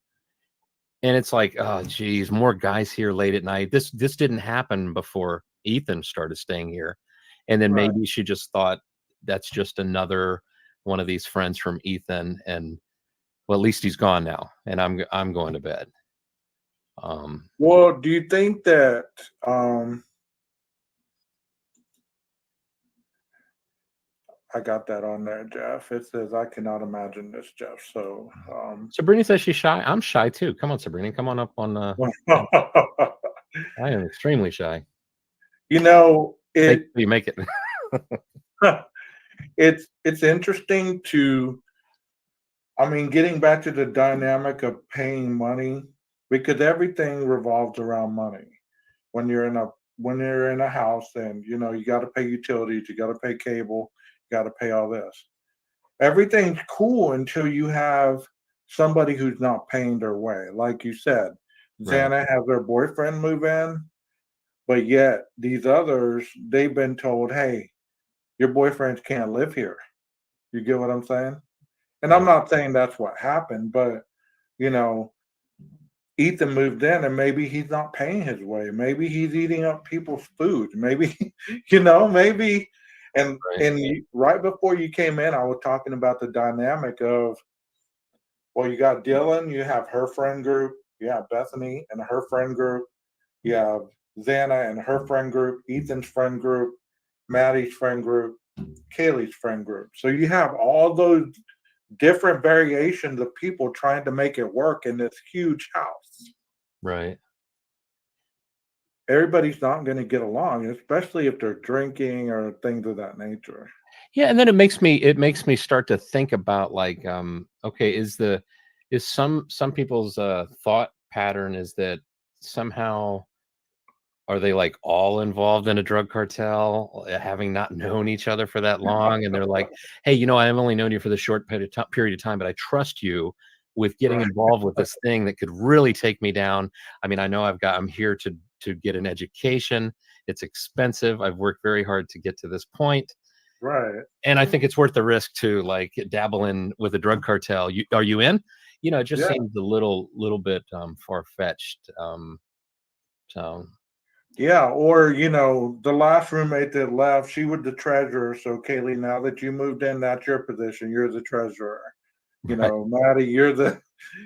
and it's like, oh, geez, more guys here late at night. This didn't happen before Ethan started staying here, and then Right. maybe she just thought that's just another one of these friends from Ethan, and well, at least he's gone now, and I'm going to bed. Um, Well, do you think that I got that on there, Jeff? It says I cannot imagine this, Jeff. So Sabrina says she's shy. I'm shy too. Come on, Sabrina, come on up on. I am extremely shy. you know, Fake it it till you make it. it's interesting to, I mean, getting back to the dynamic of paying money, because everything revolves around money. When you're in a when you're in a house and, you know, you got to pay utilities, you got to pay cable, you got to pay all this. Everything's cool until you have somebody who's not paying their way. Like you said, Right. Xana has her boyfriend move in, but yet these others, they've been told, hey, your boyfriends can't live here. You get what I'm saying? And I'm Right. not saying that's what happened, but you know, Ethan moved in and maybe he's not paying his way. Maybe he's eating up people's food. Maybe, you know, maybe. Right. And right before you came in, I was talking about the dynamic of, well, you got Dylan, you have her friend group, you have Bethany and her friend group, you have Xana and her friend group, Ethan's friend group, Maddie's friend group, Kaylee's friend group. So you have all those different variations of people trying to make it work in this huge house. Right. Everybody's not going to get along, especially if they're drinking or things of that nature. Yeah, and then it makes me start to think about like, okay, is some people's thought pattern is that somehow are they like all involved in a drug cartel, having not known each other for that long, and they're like, hey, you know, I've only known you for the short period of time, but I trust you with getting Right. involved with this thing that could really take me down. I mean, I know I'm here to get an education. It's expensive. I've worked very hard to get to this point. Right. And I think it's worth the risk to like dabble in with a drug cartel. Are you in? You know, it just Yeah. seems a little bit far fetched. So Yeah. Or, you know, the last roommate that left, she was the treasurer. So, Kaylee, now that you moved in, that's your position. You're the treasurer. You right, know, Maddie, you're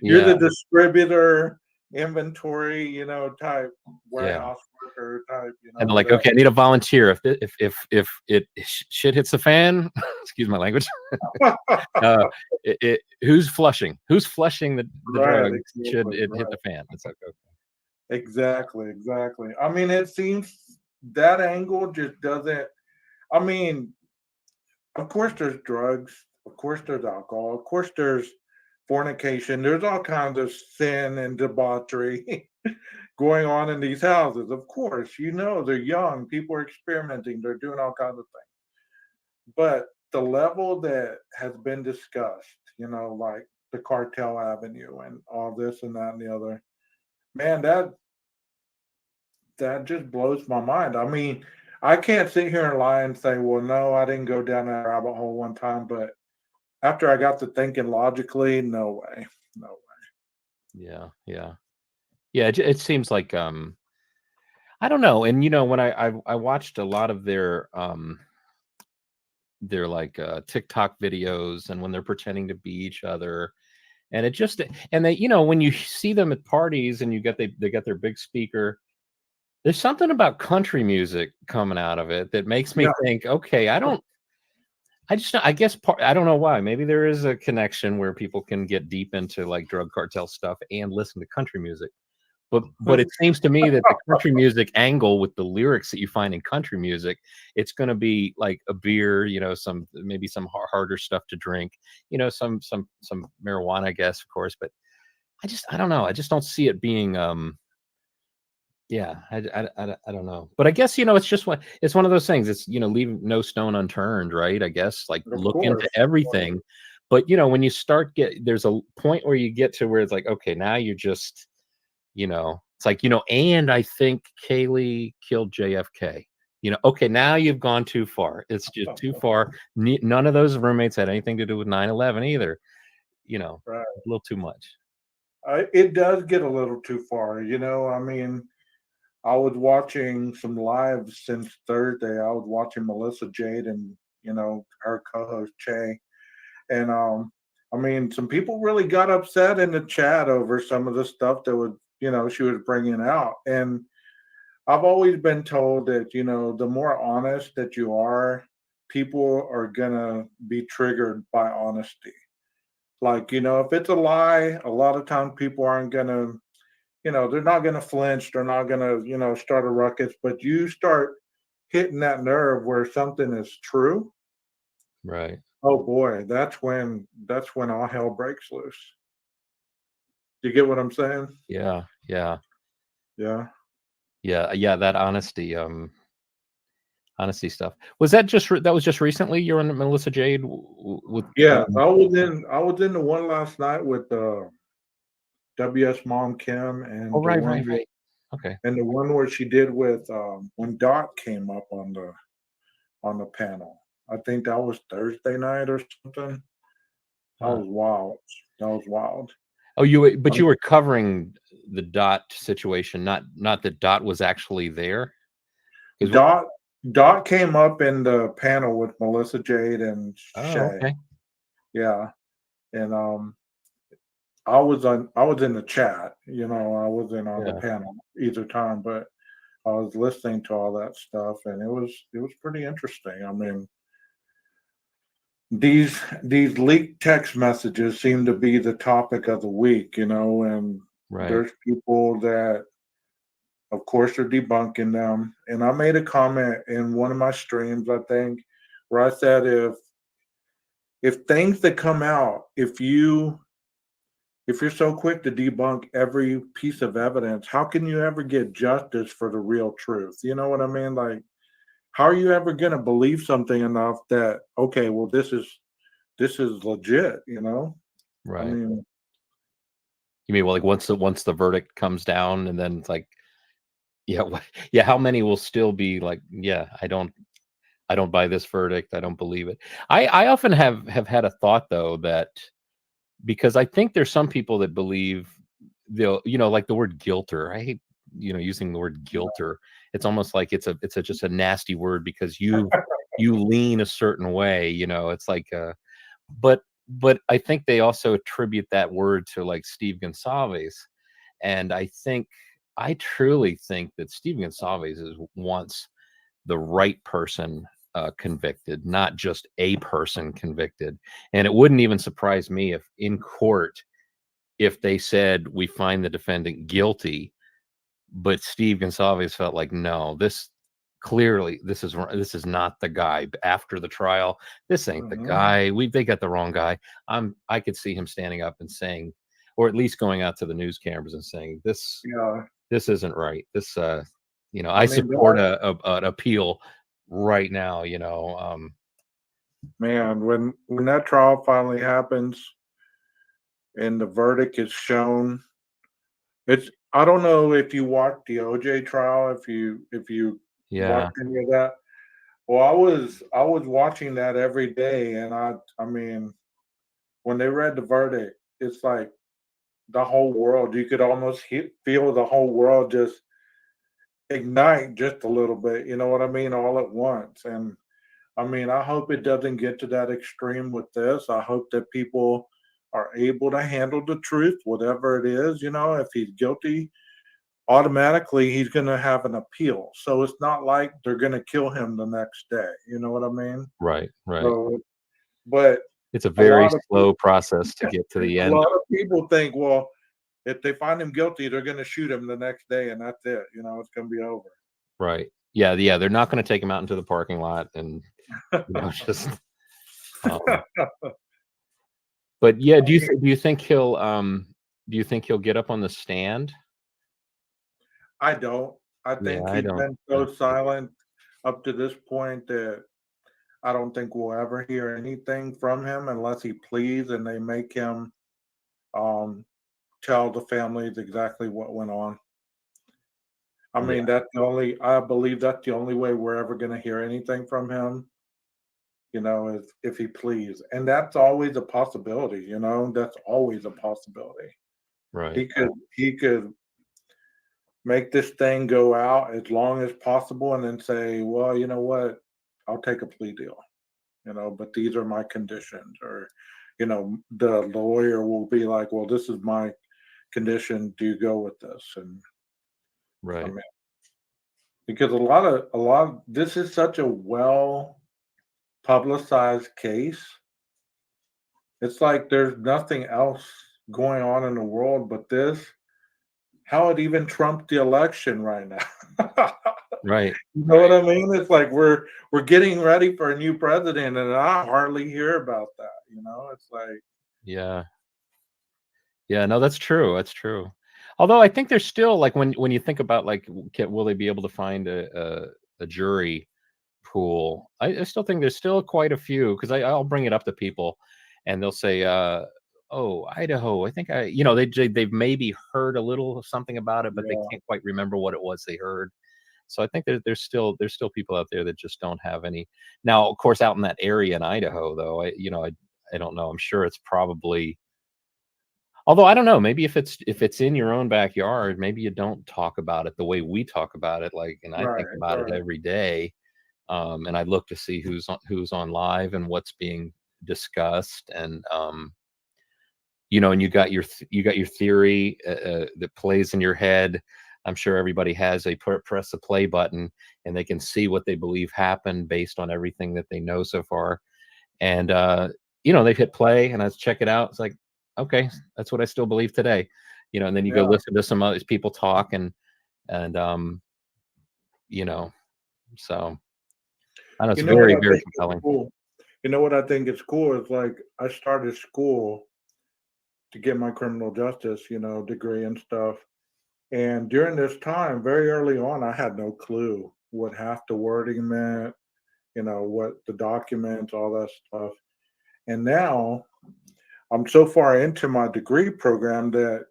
yeah, the distributor, inventory, you know, type yeah. warehouse worker type, you know, And like, whatever. okay, I need a volunteer. If it shit hits the fan, excuse my language. uh, who's flushing? Who's flushing the Right. drugs? Should Exactly. it hit Right. the fan? It's like, okay, Exactly, exactly. I mean, it seems that angle just doesn't. I mean, of course, there's drugs. Of course, there's alcohol. Of course, there's fornication. There's all kinds of sin and debauchery going on in these houses. Of course, you know, they're young. People are experimenting. They're doing all kinds of things. But the level that has been discussed, you know, like the cartel avenue and all this and that and the other, man, that just blows my mind. I mean, I can't sit here and lie and say, well, no, I didn't go down that rabbit hole one time. But after I got to thinking logically, no way. No way. yeah, yeah, yeah. It seems like I don't know. And you know, when I watched a lot of their like TikTok videos and when they're pretending to be each other. And it just and they, you know, when you see them at parties and they get their big speaker, there's something about country music coming out of it that makes me Yeah. think, okay, I just I guess I don't know why. Maybe there is a connection where people can get deep into like drug cartel stuff and listen to country music. But it seems to me that the country music angle with the lyrics that you find in country music, it's gonna be like a beer, you know, some maybe some harder stuff to drink, you know, some marijuana, I guess, of course, but I don't know. I just don't see it being yeah, I don't know. But I guess, you know, it's one of those things. It's, you know, leave no stone unturned, right? I guess like Of look course. into everything. But you know, when you start there's a point where you get to where it's like, okay, now you're just, you know, it's like, you know, and I think Kaylee killed JFK. You know, okay, now you've gone too far. It's just too far. None of those roommates had anything to do with 9/11 either. You know, Right. a little too much. It does get a little too far. You know, I mean, I was watching some lives since Thursday. I was watching Melissa Jade and, you know, her co host Che. And I mean, some people really got upset in the chat over some of the stuff that was, you know, she was bringing out. And I've always been told that, you know, the more honest that you are, people are gonna be triggered by honesty. Like, you know, if it's a lie, a lot of times people aren't gonna, you know, they're not gonna flinch, they're not gonna, you know, start a ruckus. But you start hitting that nerve where something is true, Right. oh boy, that's when all hell breaks loose. You get what I'm saying? Yeah. Yeah. Yeah. Yeah, that honesty stuff. Was that that was just recently you're on Melissa Jade with Yeah, I was in the one last night with WS Mom Kim, oh, and the right, one right, with, right. Okay. and the one where she did with when Dot came up on the panel. I think that was Thursday night or something. That Huh. was wild. That was wild. Oh, but you were covering the Dot situation, not that Dot was actually there? 'Cause Dot came up in the panel with Melissa Jade and oh, Shay. okay. Yeah, and I was in the chat. I wasn't on the Yeah. panel either time, but I was listening to all that stuff, and it was pretty interesting. I mean, these leaked text messages seem to be the topic of the week, and Right. there's people that, of course, are debunking them. And I made a comment in one of my streams, I think, where I said if things that come out, if you're so quick to debunk every piece of evidence, how can you ever get justice for the real truth? You know what I mean? Like, how are you ever going to believe something enough that, okay, well, this is legit? I Right. mean, You mean, well, like once the verdict comes down and then it's like, yeah, yeah, how many will still be like, yeah, I don't buy this verdict. I don't believe it. I often have had a thought though that because I think there's some people that believe they'll, like the word guilter. I hate, using the word guilter. It's almost like it's just a nasty word because you lean a certain way, it's like but I think they also attribute that word to like Steve Gonsalves. And I truly think that Steve Gonsalves wants the right person convicted, not just a person convicted. And it wouldn't even surprise me if in court, if they said we find the defendant guilty, but Steve Gonsalves felt like no, this is not the guy. After the trial, this ain't the mhm, guy. They got the wrong guy. I could see him standing up and saying, or at least going out to the news cameras and saying yeah. this isn't right. I I mean, support an appeal right now. man, when that trial finally happens and the verdict is shown, I don't know if you watched the OJ trial, if you Yeah, watched any of that. Well, I was watching that every day, and I mean, when they read the verdict, it's like the whole world. You could almost feel the whole world just ignite just a little bit. You know what I mean? All at once. And I mean, I hope it doesn't get to that extreme with this. I hope that people are able to handle the truth, whatever it is. If he's guilty, automatically he's going to have an appeal. So it's not like they're going to kill him the next day. You know what I mean? right, right. So, but It's a a very lot of slow process to get to the a end. lot of people think, well, if they find him guilty, they're going to shoot him the next day, and that's it. It's going to be over. Right. Yeah, yeah. They're not going to take him out into the parking lot and just. Um, but yeah, do you think he'll get up on the stand? I don't. I Yeah, think I he's don't. been so silent up to this point that I don't think we'll ever hear anything from him unless he pleads and they make him um, tell the families exactly what went on. I Yeah, mean, I believe that's the only way we're ever going to hear anything from him, is if he pleads. And that's always a possibility, that's always a possibility. right. He could make this thing go out as long as possible and then say, well, you know what, I'll take a plea deal, but these are my conditions. Or, the lawyer will be like, well, this is my condition. Do you go with this? And I Right. mean, because a lot of this is such a well publicized case. It's like there's nothing else going on in the world but this. How it even trumped the election right now. Right. You know what I mean? It's like we're getting ready for a new president, and I hardly hear about that. It's like, Yeah. Yeah. No, that's true. That's true. Although I think there's still like when you think about like will they be able to find a jury pool? I still think there's still quite a few because I'll bring it up to people, and they'll say, "Oh, Idaho, I think they've maybe heard a little something about it, but they Yeah, can't quite remember what it was they heard." So I think there's still people out there that just don't have any. Now, of course, out in that area in Idaho, though, I don't know. I'm sure it's probably. Although I don't know, maybe if it's in your own backyard, maybe you don't talk about it the way we talk about it. Like, and I right, think about it right. every day, and I look to see who's on live and what's being discussed, and and you got your theory that plays in your head. I'm sure everybody has a press the play button, and they can see what they believe happened based on everything that they know so far. And they've hit play, and I check it out. It's like, okay, that's what I still believe today. And then you go Yeah. listen to some other people talk, and you know, so I know it's You know what very, I very think is compelling. cool? You know what I think is cool is like I started school to get my criminal justice, degree and stuff. And during this time, very early on, I had no clue what half the wording meant, what the documents, all that stuff. And now I'm so far into my degree program that,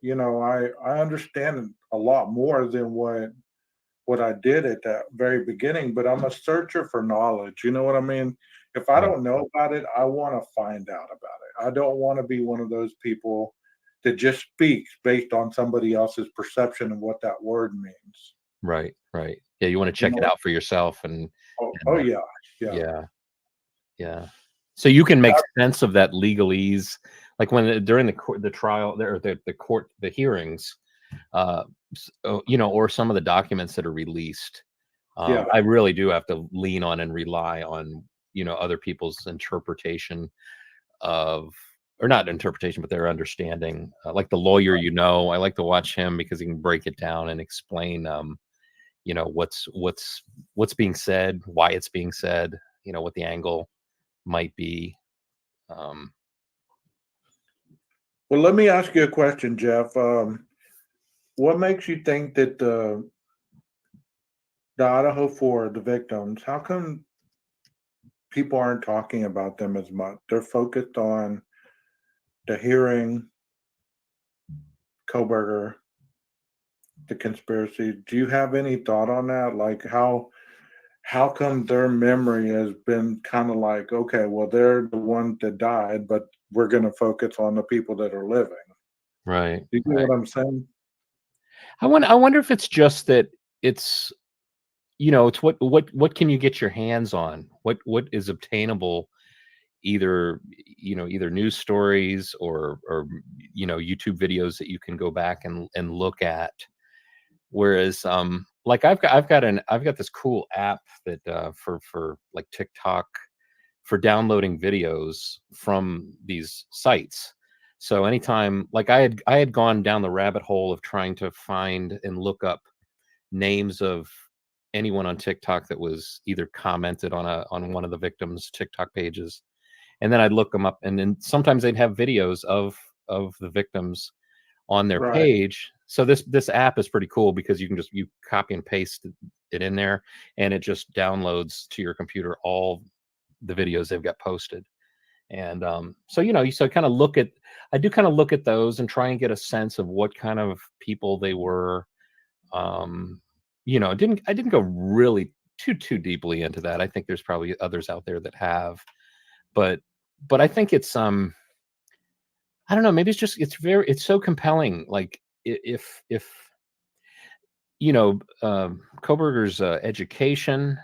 I understand a lot more than what I did at that very beginning, but I'm a searcher for knowledge. You know what I mean? If I Right. don't know about it, I want to find out about it. I don't want to be one of those people that just speaks based on somebody else's perception of what that word means. Right. Right. Yeah, you want to You check it know? out for yourself, and Oh, and yeah, yeah, yeah. Yeah. So you can make sense of that legalese, like during the trial there, the court, the hearings, or some of the documents that are released. yeah, I really do have to lean on and rely on, other people's interpretation of, or not interpretation, but their understanding. Like the lawyer, I like to watch him because he can break it down and explain, what's being said, why it's being said, what the angle might be. Um, Well, let me ask you a question, Jeff. What makes you think that the Idaho 4, the victims, how come people aren't talking about them as much? They're focused on the hearing, Koberger, the conspiracy. Do you have any thought on that? Like how come their memory has been kind of like, okay, well, they're the one that died, but we're going to focus on the people that are living. right, Do you get right. what I'm saying? I wonder if it's just that it's it's what can you get your hands on? What is obtainable, either news stories or YouTube videos that you can go back and look at. Whereas like I've got this cool app that for like TikTok, for downloading videos from these sites. So anytime, like I had gone down the rabbit hole of trying to find and look up names of anyone on TikTok that was either commented on one of the victims' TikTok pages, and then I'd look them up, and then sometimes they'd have videos of the victims on their Right, page. So this app is pretty cool because you copy and paste it in there, and it just downloads to your computer all the videos they've got posted. And so so kind of I do kind of look at those and try and get a sense of what kind of people they were. um I didn't go really too deeply into that. I think there's probably others out there that have, but I think it's I don't know, maybe it's so compelling. Like if Koberger's education,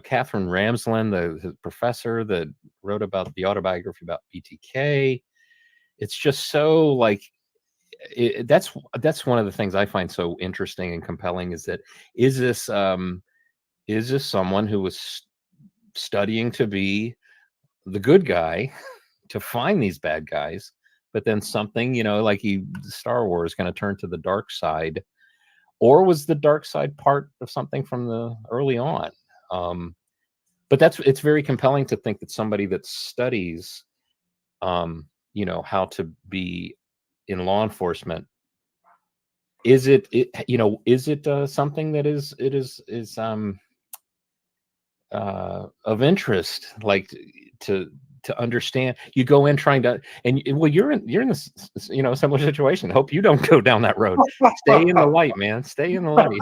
Catherine Ramsland, the professor that wrote about the autobiography about BTK. It's just so like that's one of the things I find so interesting and compelling, is that is this um is this someone who was studying to be the good guy to find these bad guys, but then something, like Star Wars kind of turned to the dark side, or was the dark side part of something from the early on? um but it's very compelling to think that somebody that studies how to be in law enforcement, is it something that is of interest, like to understand? You go in trying to, and well, you're in this similar situation. Hope you don't go down that road. Stay in the light, man. Stay in the light.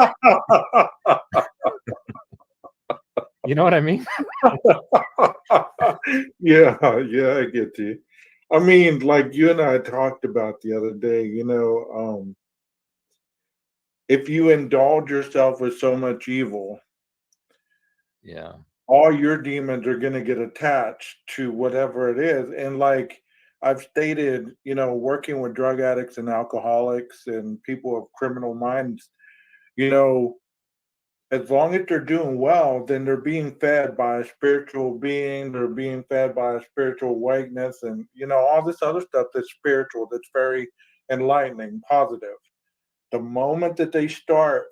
You know what I mean? Yeah, I get you. I mean, like you and I talked about the other day, if you indulge yourself with so much evil, Yeah. all your demons are going to get attached to whatever it is. And like I've stated, working with drug addicts and alcoholics and people of criminal minds, you know, as long as they're doing well, then they're being fed by a spiritual being, they're being fed by a spiritual awakeness, and all this other stuff that's spiritual, that's very enlightening, positive. The moment that they start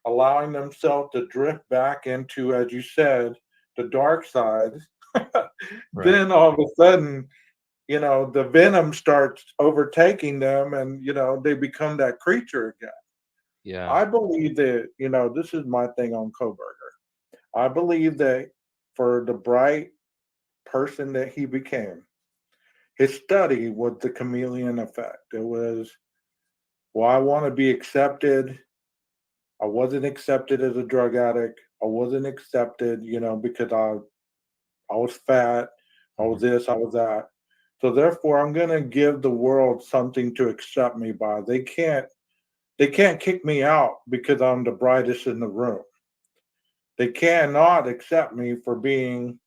allowing themselves to drift back into, as you said, the dark side, Right. then all of a sudden, the venom starts overtaking them, and they become that creature again. Yeah. I believe that, this is my thing on Koberger. I believe that for the bright person that he became, his study was the chameleon effect. It was, well, I want to be accepted. I wasn't accepted as a drug addict. I wasn't accepted, because I was fat. I was this, I was that. So therefore, I'm going to give the world something to accept me by. They can't kick me out because I'm the brightest in the room. They cannot accept me for being,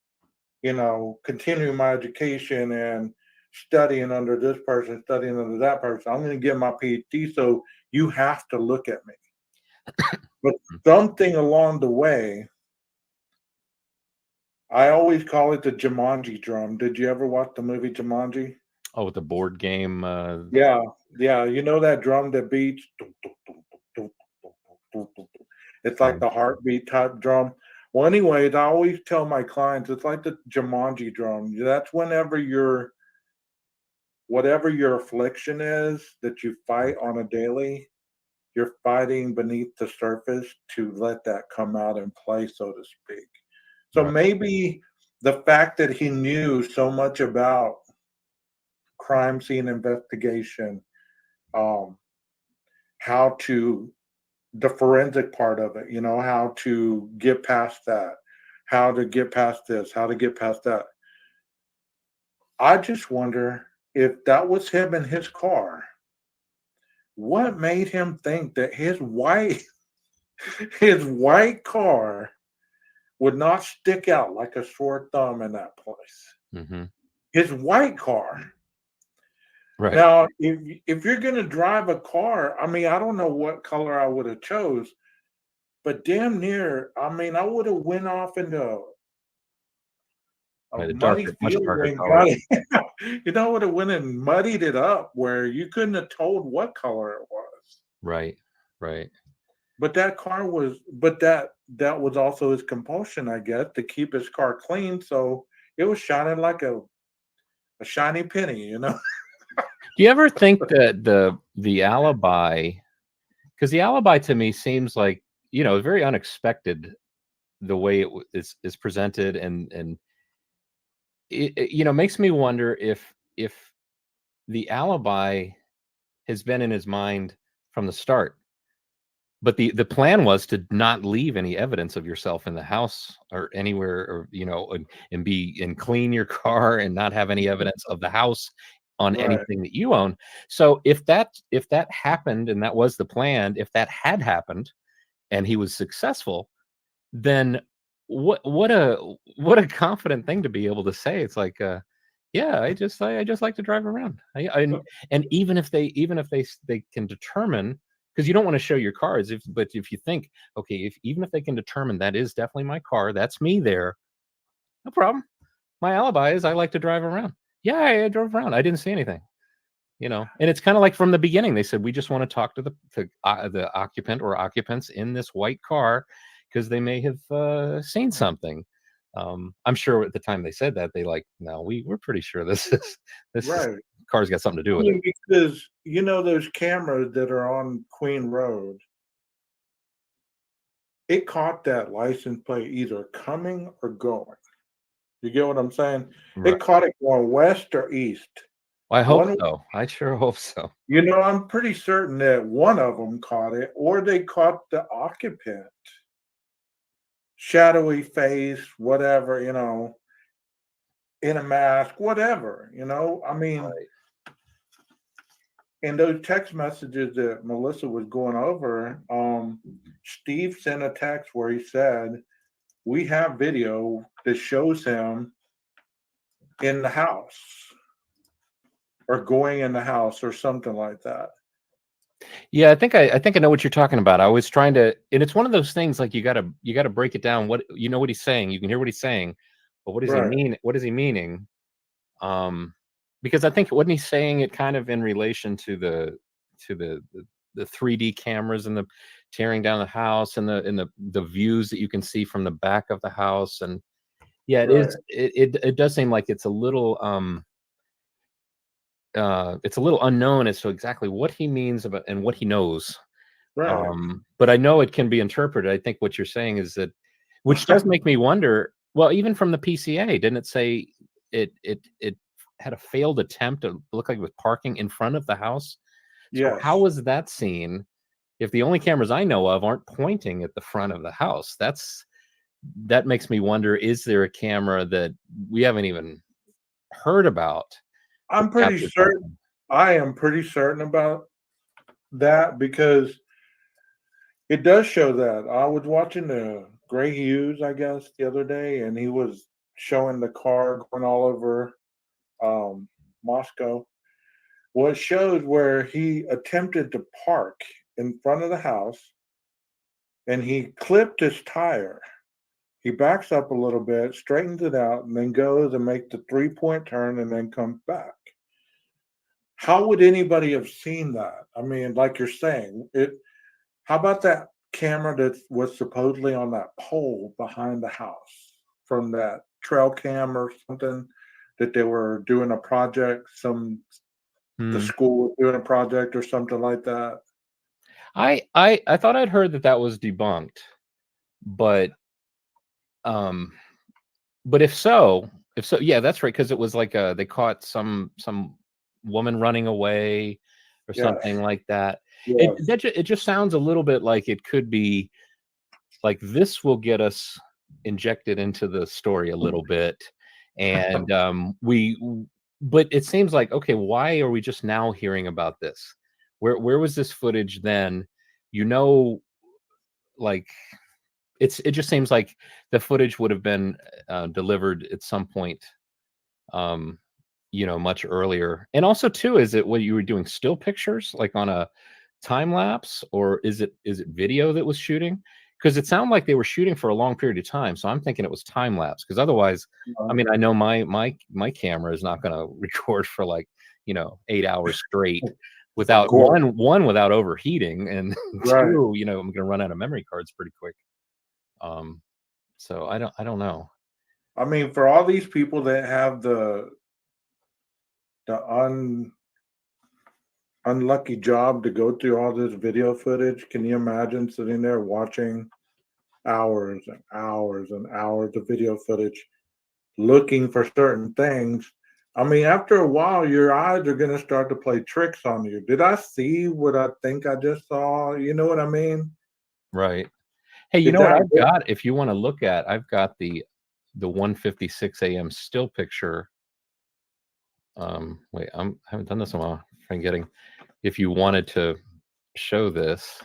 continuing my education and studying under this person, studying under that person. I'm going to get my PhD, so you have to look at me. But something along the way, I always call it the Jumanji drum. Did you ever watch the movie Jumanji? Oh, with the board game. Yeah. You know that drum that beats? It's like the heartbeat type drum. Well, anyways, I always tell my clients it's like the Jumanji drum. That's whatever your affliction is that you fight on a daily, you're fighting beneath the surface to let that come out and play, so to speak. So Right. maybe the fact that he knew so much about crime scene investigation, how to the forensic part of it, how to get past that, how to get past this, how to get past that. I just wonder if that was him in his car. What made him think that his white car would not stick out like a sore thumb in that place? Mm-hmm. His white car. Right. Now, if you're going to drive a car, I mean, I don't know what color I would have chose, but damn near, I mean, I would have went off into a The muddy darker, much field darker and color. got it. Would have went and muddied it up where you couldn't have told what color it was. Right. But that was also his compulsion, I guess, to keep his car clean. So it was shining like a shiny penny. Do you ever think that the alibi, because the alibi to me seems like, very unexpected, the way is presented, and it makes me wonder if the alibi has been in his mind from the start. But the plan was to not leave any evidence of yourself in the house or anywhere, or and clean your car and not have any evidence of the house on Right. anything that you own. So if that happened, and that was the plan, if that had happened and he was successful, then what a confident thing to be able to say. It's like, yeah, I just like to drive around. And even if they can determine, because you don't want to show your cards, but if you think, okay, even if they can determine that is definitely my car, that's me there, no problem. My alibi is I like to drive around. Yeah, I drove around. I didn't see anything. And it's kind of like from the beginning, they said, we just want to talk to the occupant or occupants in this white car because they may have seen something. I'm sure at the time they said that, they no, we're pretty sure this is Right. car's got something to do I with it. mean, because you know those cameras that are on Queen Road, it caught that license plate either coming or going. You get what I'm saying? Right. It caught it going west or east. Well, I hope One, so. I sure hope so. you know, I'm pretty certain that one of them caught it, or they caught the occupant. Shadowy face, whatever, you know, in a mask, whatever, you know. I mean, Right. in those text messages that Melissa was going over, Steve sent a text where he said, "We have video that shows him in the house or going in the house or something like that." Yeah, I think I know what you're talking about. I was trying to, and it's one of those things like you gotta break it down. What you know what he's saying, you can hear what he's saying, but what does he Right, mean? What is he meaning? Um, because I think wasn't he saying it kind of in relation to the 3D cameras and the tearing down the house and the views that you can see from the back of the house. And yeah, it right, is it does seem like it's a little unknown as to exactly what he means about and what he knows. right. But I know it can be interpreted. I think what you're saying is that, which does make me wonder. Well, even from the PCA, didn't it say it had a failed attempt to look like it was parking in front of the house? So how Yes. was that seen if the only cameras I know of aren't pointing at the front of the house? That makes me wonder, is there a camera that we haven't even heard about that I'm pretty captured certain. something? I am pretty certain about that because it does show that. I was watching the Gray Hughes, I guess, the other day, and he was showing the car going all over Moscow. Well, it showed where he attempted to park in front of the house and he clipped his tire. He backs up a little bit, straightens it out, and then goes and make the 3-point turn and then comes back. How would anybody have seen that? I mean, like you're saying, it how about that camera that was supposedly on that pole behind the house from that trail cam or something that they were doing a project, the Hmm. school was doing a project or something like that? I thought I'd heard that that was debunked, but um, but if so, yeah, that's right. Because it was like they caught some woman running away or Yes, something like that. yes. It just sounds a little bit like it could be like this will get us injected into the story a little bit, and but it seems like, okay, why are we just now hearing about this? Where was this footage then? You know, like it just seems like the footage would have been delivered at some point, um, much earlier. And also, too, is it what you were doing still pictures like on a time lapse, or is it video that was shooting? Because it sounded like they were shooting for a long period of time. So I'm thinking it was time lapse. Because otherwise, I mean, I know my camera is not going to record for like 8 hours straight Of without course, without overheating, and right. two, I'm going to run out of memory cards pretty quick. Um, so I don't know. I mean, for all these people that have the unlucky job to go through all this video footage, can you imagine sitting there watching hours and hours and hours of video footage, looking for certain things? I mean, after a while, your eyes are going to start to play tricks on you. Did I see what I think I just saw? You know what I mean? Right. Hey, you Did know what that I've got? If you want to look at, I've got the 1:56 a.m. still picture. Wait, I haven't done this in a while. I'm getting. If you wanted to show this,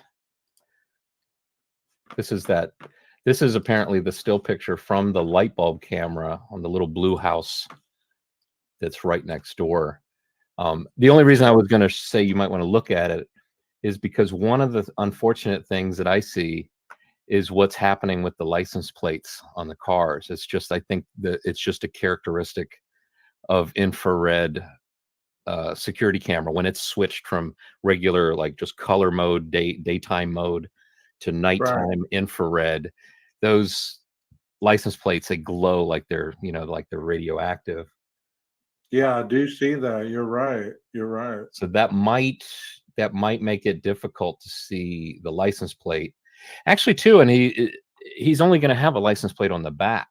this is that. This is apparently the still picture from the light bulb camera on the little blue house that's right next door. The only reason I was going to say you might want to look at it is because one of the unfortunate things that I see is what's happening with the license plates on the cars. It's just, I think that it's just a characteristic of infrared security camera when it's switched from regular, like just color mode, daytime mode to right? nighttime infrared. Those license plates, they glow like they're radioactive. Yeah, I do see that. You're right. You're right. So that might make it difficult to see the license plate. Actually, too, and he's only going to have a license plate on the back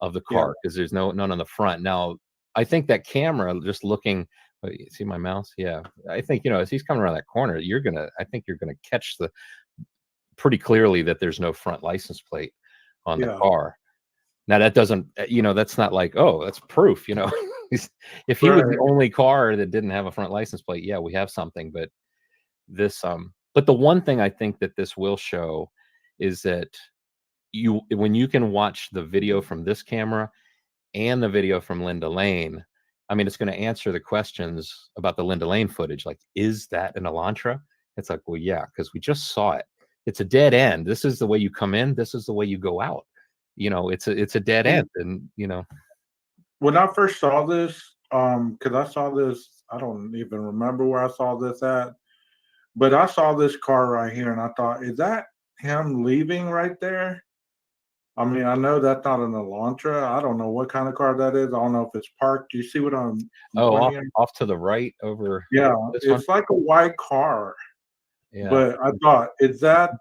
of the Yeah. car because there's none on the front. Now, I think that camera, just looking, you see my mouse? Yeah, I think as he's coming around that corner, I think you're gonna catch the pretty clearly that there's no front license plate on the Yeah. car. Now that doesn't, that's not like, oh, that's proof. If he was the Right. only car that didn't have a front license plate, yeah, we have something. But but the one thing I think that this will show is that when you can watch the video from this camera and the video from Linda Lane, I mean, it's going to answer the questions about the Linda Lane footage. Like, is that an Elantra? It's like, well, yeah, because we just saw it. It's a dead end. This is the way you come in. This is the way you go out. It's a dead end. And When I first saw this, because I saw this, I don't even remember where I saw this at, but I saw this car right here, and I thought, is that him leaving right there? I mean, I know that's not an Elantra. I don't know what kind of car that is. I don't know if it's parked. Do you see what I'm off, pointing at? off to the right over Yeah, this one. it's like a white car. Yeah. But I thought, is that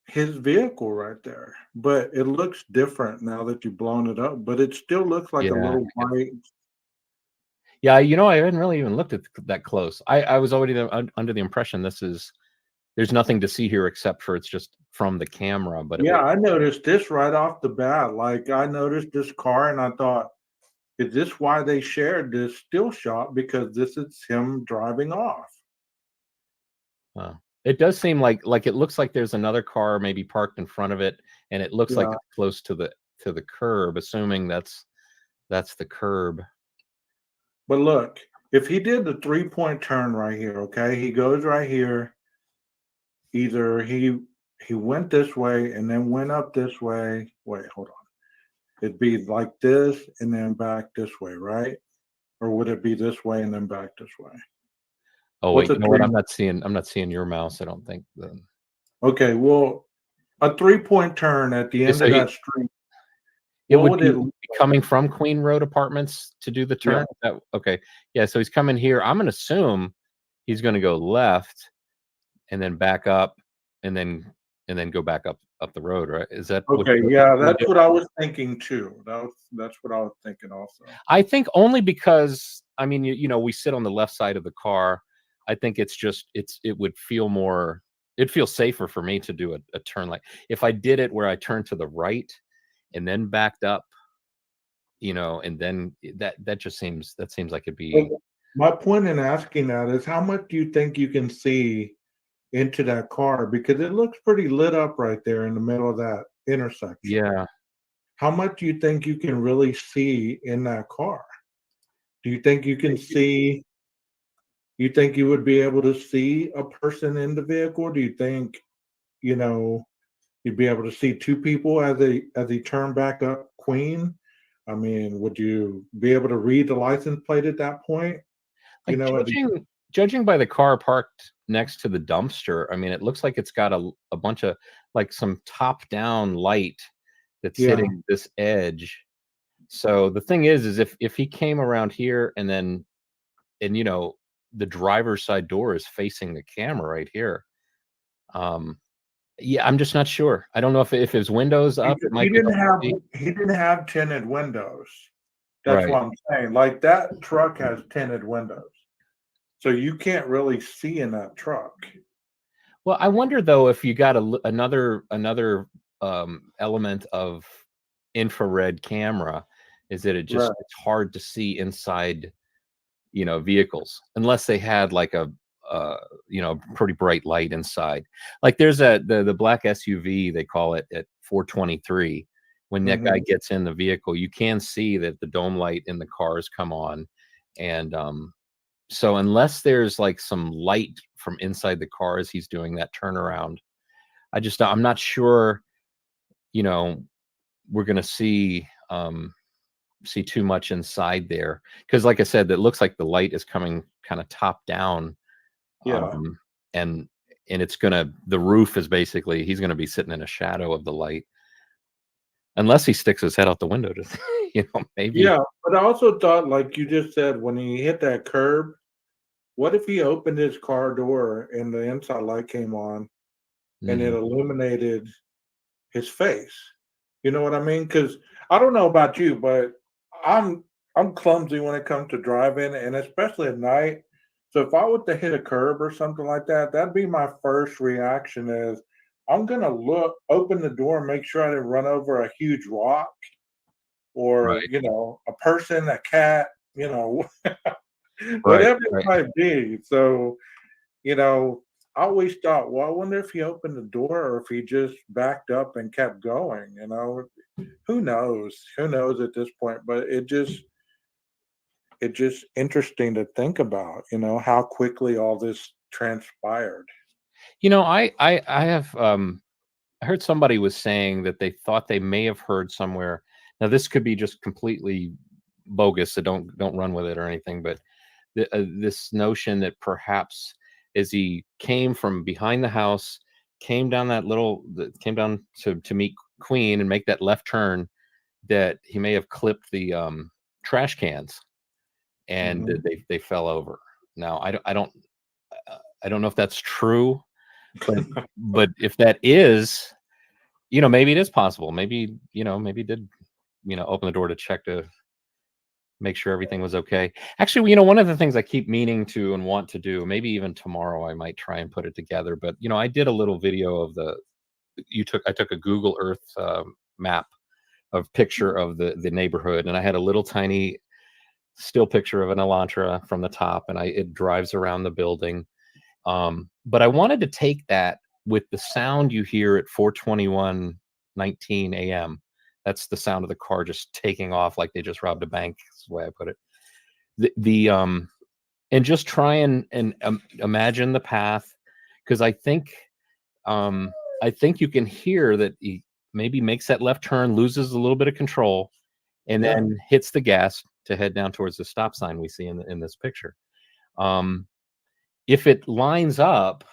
his vehicle right there? But it looks different now that you've blown it up. But it still looks like a Yeah. little white. Yeah. I hadn't really even looked at that close. I was already under the impression there's nothing to see here except for it's just from the camera. But Yeah, I noticed this right off the bat. Like I noticed this car and I thought, is this why they shared this still shot? Because this is him driving off. It does seem like it looks like there's another car maybe parked in front of it, and it looks like Yeah. it's close to the curb, assuming that's the curb. But look, if he did the 3-point turn right here, okay, he goes right here. Either he went this way and then went up this way. Wait, hold on. It'd be like this and then back this way, right? Or would it be this way and then back this way? Oh What's wait, a you know what? three? I'm not seeing your mouse. I don't think. Okay, well, a 3-point turn at the end So of that street. it What would would be it look like? coming from Queen Road Apartments to do the Yeah. turn. Okay, yeah. So he's coming here. I'm gonna assume he's gonna go left and then back up and then go back up the road, right? Is that what Okay, you yeah, would that's do? what I was thinking too. That's what I was thinking also. I think only because I mean, we sit on the left side of the car. I think it would feel more. It'd feel safer for me to do a turn like if I did it where I turned to the right and then backed up, and then that seems like it'd be. Well, my point in asking that is how much do you think you can see into that car? Because it looks pretty lit up right there in the middle of that intersection. Yeah. How much do you think you can really see in that car? Do you think you can see you think you would be able to see a person in the vehicle? Do you think, you know, you'd be able to see two people as they turn back up Queen? I mean, would you be able to read the license plate at that point? You Like know, at the judging by the car parked next to the dumpster, I mean, it looks like it's got a bunch of like some top down light that's yeah, hitting this edge. So the thing is if he came around here and the driver's side door is facing the camera right here. Yeah, I'm just not sure. I don't know if his windows up, it might be hard to see. he didn't have tinted windows. That's Right. what I'm saying. Like that truck has tinted windows. So you can't really see in that truck. Well, I wonder though if you got another element of infrared camera, is that Right. it's hard to see inside, vehicles unless they had like a pretty bright light inside. Like there's the black SUV they call it at 423. When that guy Mhm. gets in the vehicle, you can see that the dome light in the cars come on, and so unless there's like some light from inside the car as he's doing that turnaround, I'm not sure, we're gonna see too much inside there. Because like I said, it looks like the light is coming kind of top down. Yeah. And the roof is basically he's gonna be sitting in a shadow of the light. unless he sticks his head out the window to, maybe. Yeah, but I also thought, like you just said, when he hit that curb, what if he opened his car door and the inside light came on and it Mhm. illuminated his face? You know what I mean? Because I don't know about you, but I'm I'm clumsy when it comes to driving, and especially at night. So if I were to hit a curb or something like that, that'd be my first reaction is I'm gonna look, open the door, and make sure I didn't run over a huge rock or, Right, a person, a cat, right, whatever it right. might be. So, you know, I always thought, well, I wonder if he opened the door or if he just backed up and kept going. Who knows? Who knows at this point? But it just interesting to think about, how quickly all this transpired. I have, I heard somebody was saying that they thought they may have heard somewhere. Now, this could be just completely bogus, so don't run with it or anything, but this notion that perhaps as he came from behind the house, came down to meet Queen and make that left turn, that he may have clipped the trash cans and that Mhm. they fell over. Now, I don't know if that's true, but if that is, maybe it is possible. Maybe, maybe he did, open the door to check to make sure everything was okay. Actually, one of the things I keep meaning to and want to do, maybe even tomorrow I might try and put it together, but I did a little video of I took a Google Earth map of picture of the neighborhood, and I had a little tiny still picture of an Elantra from the top, and it drives around the building. But I wanted to take that with the sound you hear at 4:21:19 a.m. That's the sound of the car just taking off like they just robbed a bank. Is the way I put it. The and just try and imagine the path, because I think you can hear that he maybe makes that left turn, loses a little bit of control, and Yeah. then hits the gas to head down towards the stop sign we see in this picture. Um, if it lines up,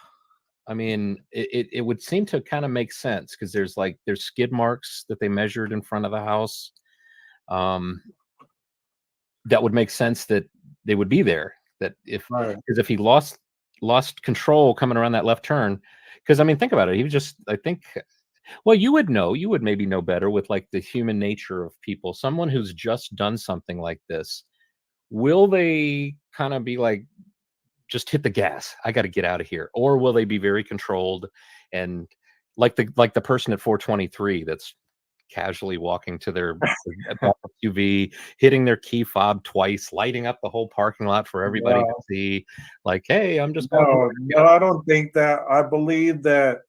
I mean, it would seem to kind of make sense because there's skid marks that they measured in front of the house. Um, that would make sense that they would be there. That if Right. Because if he lost control coming around that left turn, because I mean, think about it. He was just, I think, well, you would maybe know better with like the human nature of people. Someone who's just done something like this, will they kind of be like, just hit the gas, I got to get out of here, or will they be very controlled and like the person at 423 that's casually walking to their SUV, hitting their key fob twice, lighting up the whole parking lot for everybody to No, see, like, hey, I'm just going to no, work, no, I don't think that. I believe that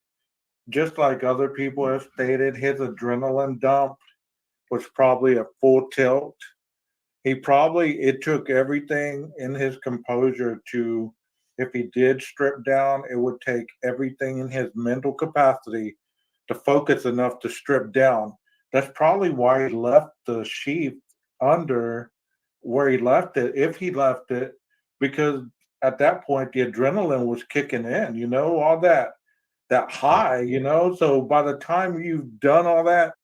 just like other people have stated, his adrenaline dump was probably a full tilt. It took everything in his composure to, if he did strip down, it would take everything in his mental capacity to focus enough to strip down. That's probably why he left the sheath under where he left it, if he left it, because at that point the adrenaline was kicking in, all that high, So by the time you've done all that,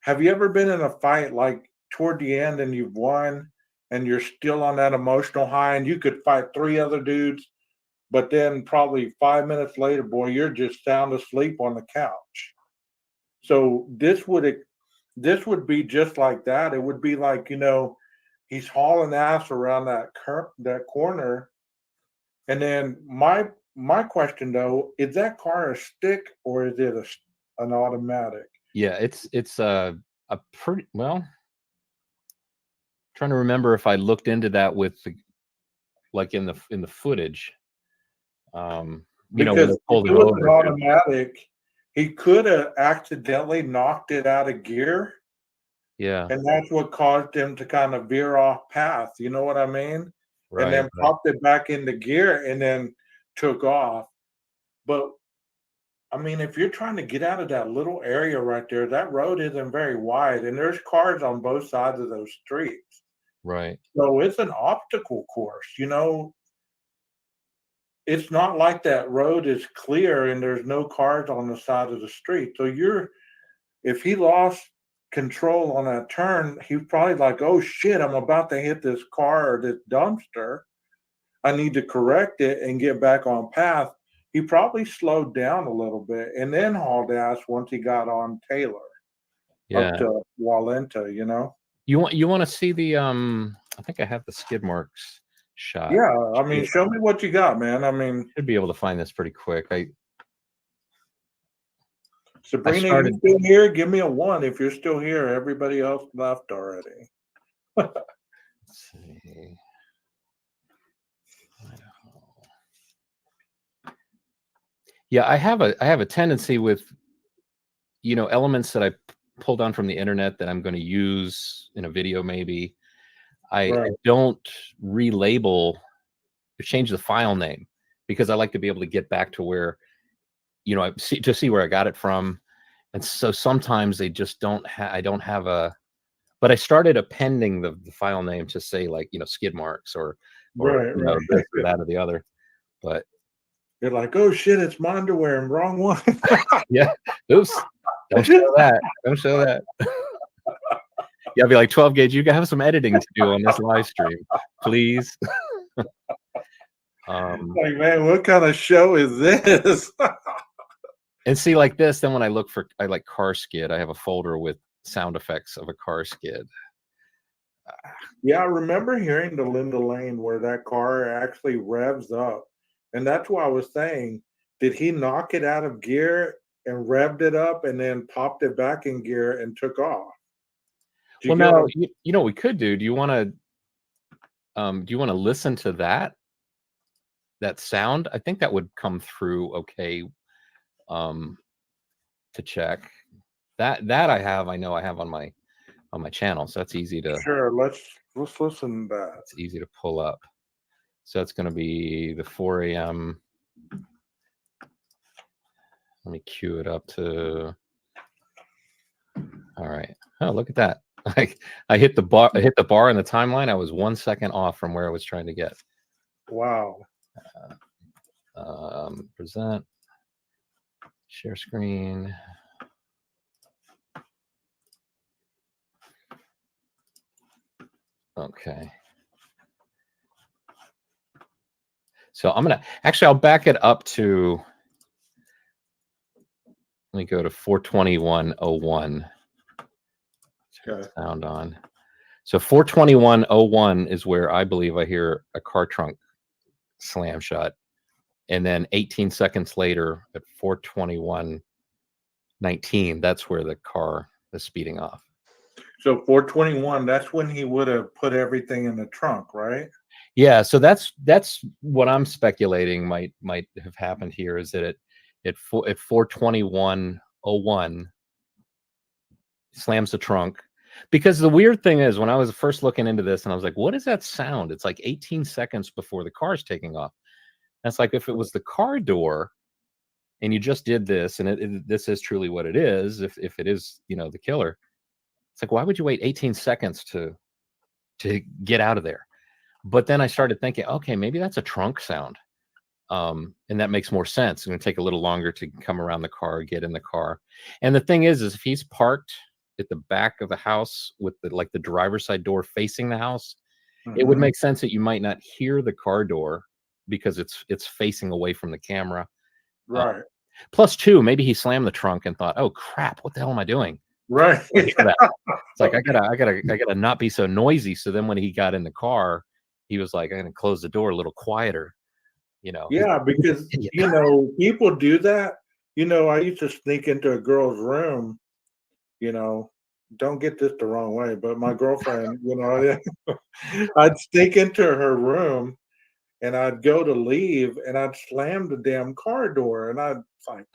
have you ever been in a fight like toward the end and you've won and you're still on that emotional high and you could fight three other dudes, but then probably 5 minutes later, boy, you're just sound asleep on the couch. So this would be just like that. It would be like, he's hauling ass around that corner. And then my question though, is that car a stick or is it an automatic? yeah, it's a pretty well, trying to remember if I looked into that with the, like, in the footage, when Because they if pulled it it was an over. automatic, he could have accidentally knocked it out of gear, Yeah, and that's what caused him to kind of veer off path, you know what I mean? And right, then right. popped it back into gear and then took off. But I mean, if you're trying to get out of that little area right there, that road isn't very wide, and there's cars on both sides of those streets. Right. So it's an obstacle course. it's not like that road is clear and there's no cars on the side of the street. So if he lost control on that turn, he's probably like, oh shit, I'm about to hit this car or this dumpster. I need to correct it and get back on path. He probably slowed down a little bit and then hauled ass once he got on Taylor up to Walenta, you know? You want to see the I think I have the skid marks shot. Yeah, I mean, show me what you got, man. I mean, should be able to find this pretty quick. Sabrina, you still here? Give me a 1 if you're still here. Everybody else left already. Let's see. Idaho. Yeah, I have a tendency with, you know, elements that I pull down from the internet that I'm going to use in a video. Maybe I don't relabel or change the file name because I like to be able to get back to where, you know, to see where I got it from. And so sometimes they just don't I don't have a, but I started appending the file name to say, like, you know, skid marks or you know, this or that or the other. But you're like, oh shit, it's my underwear and wrong one. Yeah. Oops. Don't show that. Don't show that. Yeah, I'll be like, 12 gauge, you have some editing to do on this live stream, please. Like, man, what kind of show is this? And see, like this, then when I look for, I like car skid, I have a folder with sound effects of a car skid. Yeah, I remember hearing the Linda Lane where that car actually revs up. And that's why I was saying, did he knock it out of gear and revved it up and then popped it back in gear and took off? Well, now, you know what we could do? Do you want to listen to that sound? I think that would come through okay. To check that I know I have on my channel, so that's easy to. Sure, let's listen to that. It's easy to pull up. So it's going to be the 4 a.m. Let me cue it up to. All right. Oh, look at that! Like I hit the bar in the timeline. I was 1 second off from where I was trying to get. Wow. Present. Share screen. Okay. So I'm gonna I'll back it up to. Let me go to 421.01. Okay. Sound on. So 421.01 is where I believe I hear a car trunk slam shut. And then 18 seconds later at 421.19, that's where the car is speeding off. So 421, that's when he would have put everything in the trunk, right? Yeah, so that's what I'm speculating might have happened here, is that at 421.01 slams the trunk. Because the weird thing is, when I was first looking into this and I was like, what is that sound? It's like 18 seconds before the car's taking off. That's like, if it was the car door and you just did this, and this is truly what it is, if it is, you know, the killer, it's like, why would you wait 18 seconds to get out of there? But then I started thinking, okay, maybe that's a trunk sound. And that makes more sense. It's going to take a little longer to come around the car, get in the car. And the thing is if he's parked at the back of the house with the driver's side door facing the house, it would make sense that you might not hear the car door because it's facing away from the camera. Right. Plus, too, maybe he slammed the trunk and thought, "Oh crap, what the hell am I doing?" Right. It's like I gotta not be so noisy. So then when he got in the car, he was like, "I'm gonna close the door a little quieter." You know. Yeah, because you know, people do that. You know, I used to sneak into a girl's room, you know, don't get this the wrong way, but my girlfriend, you know, I'd sneak into her room and I'd go to leave and I'd slam the damn car door and I'd like,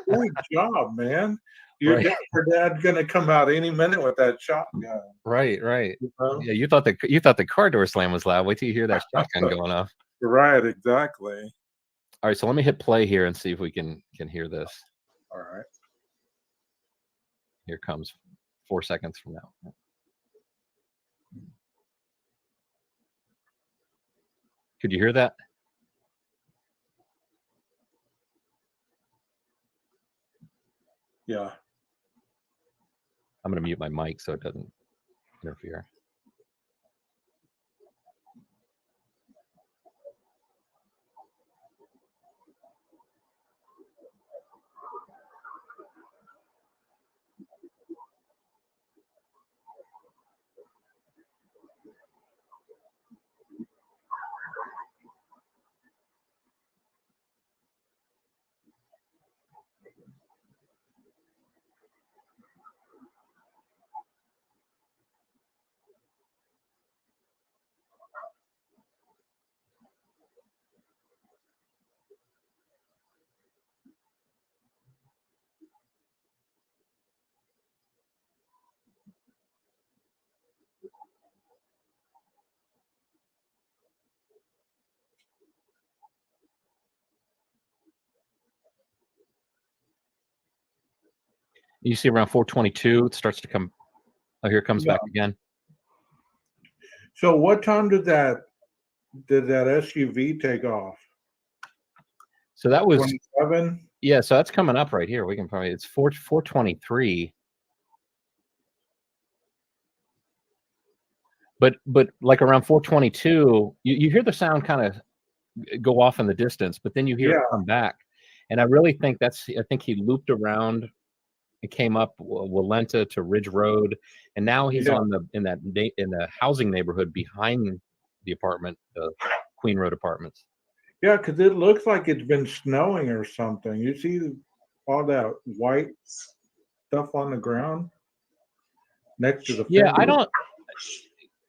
great job, man. Your dad's gonna come out any minute with that shotgun. Right. You know? Yeah, you thought the car door slam was loud. Wait till you hear that shotgun going off. Right, exactly. All right, so let me hit play here and see if we can hear this. All right. Here comes 4 seconds from now. Could you hear that? Yeah. I'm going to mute my mic so it doesn't interfere. You see around 422, it starts to come. Oh, here it comes back again. So what time did that SUV take off? So that was 27? Yeah, so that's coming up right here. We can probably, it's 423. But like around 422, you hear the sound kind of go off in the distance, but then you hear it come back. And I really think I think he looped around and came up Walenta to Ridge Road, and now he's in the housing neighborhood behind the apartment, the Queen Road apartments. Yeah, because it looks like it's been snowing or something. You see all that white stuff on the ground next to the fence? I don't.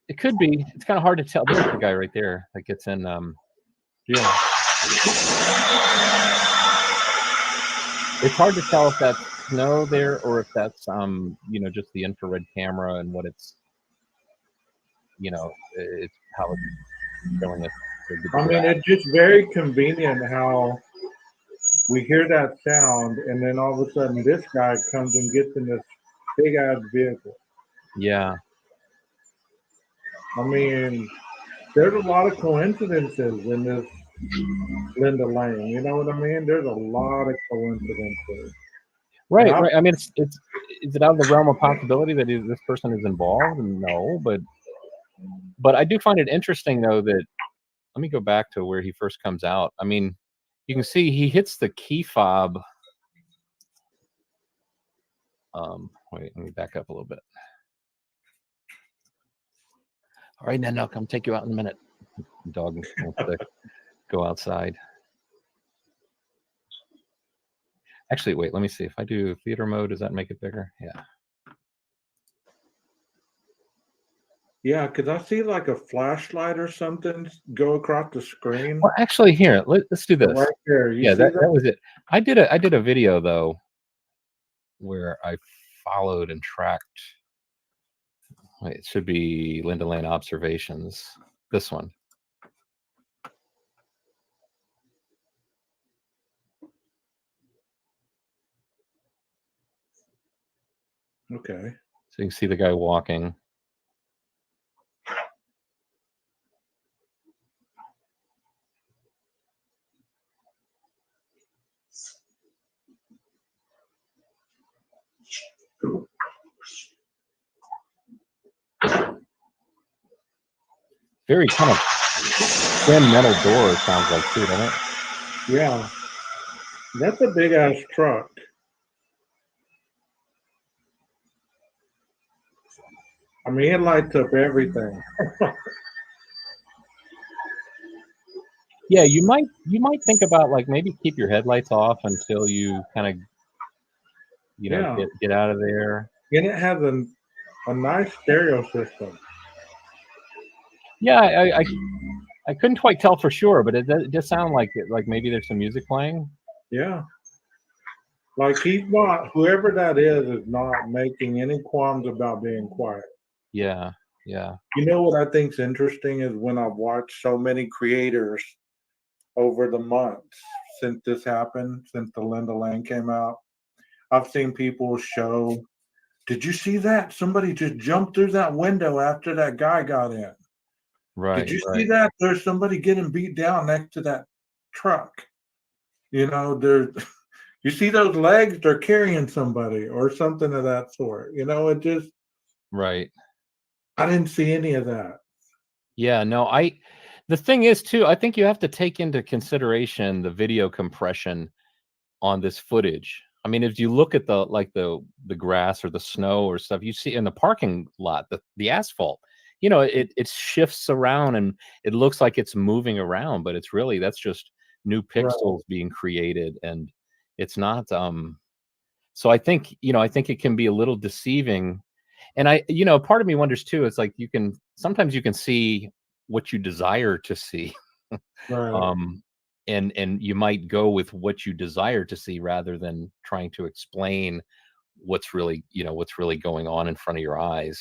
It could be. It's kind of hard to tell. There's the guy right there that gets in. Yeah. It's hard to tell if that's snow there or if that's just the infrared camera and what it's it's how it's showing us. I mean, it's just very convenient how we hear that sound and then all of a sudden this guy comes and gets in this big ass vehicle. Yeah. I mean, there's a lot of coincidences in this Linda Lane. You know what I mean? There's a lot of coincidences. Right. I mean, is it out of the realm of possibility that this person is involved? No, but I do find it interesting though that, let me go back to where he first comes out. I mean, you can see he hits the key fob. Wait, let me back up a little bit. All right, now come take you out in a minute. The dog wants to go outside. Actually, wait, let me see. If I do theater mode, does that make it bigger? Yeah. Yeah, because I see like a flashlight or something go across the screen. Well, actually, here, let's do this. Right there. Yeah, that was it. I did a video though where I followed and tracked. Wait, it should be Linda Lane observations. This one. Okay. So you can see the guy walking. Very kind of thin metal door, it sounds like too, doesn't it? Yeah. That's a big ass truck. I mean, it lights up everything. Yeah, you might think about like maybe keep your headlights off until you kind of get out of there. And it has a nice stereo system. Yeah, I couldn't quite tell for sure, but it does sound like maybe there's some music playing. Yeah. Like whoever that is not making any qualms about being quiet. Yeah, yeah. You know what I think's interesting is when I've watched so many creators over the months since this happened, since the Linda Lane came out, I've seen people show, did you see that? Somebody just jumped through that window after that guy got in. Right. Did you see that? There's somebody getting beat down next to that truck. You know, You see those legs, they're carrying somebody or something of that sort. You know, it just, Right. I didn't see any of that. Yeah, no, the thing is too, I think you have to take into consideration the video compression on this footage. I mean, if you look at the grass or the snow or stuff, you see in the parking lot, the asphalt, it shifts around and it looks like it's moving around, but it's really that's just new Right. pixels being created, and it's not. So I think it can be a little deceiving, and part of me wonders too. It's like sometimes you can see what you desire to see. Right. um and you might go with what you desire to see rather than trying to explain what's really going on in front of your eyes.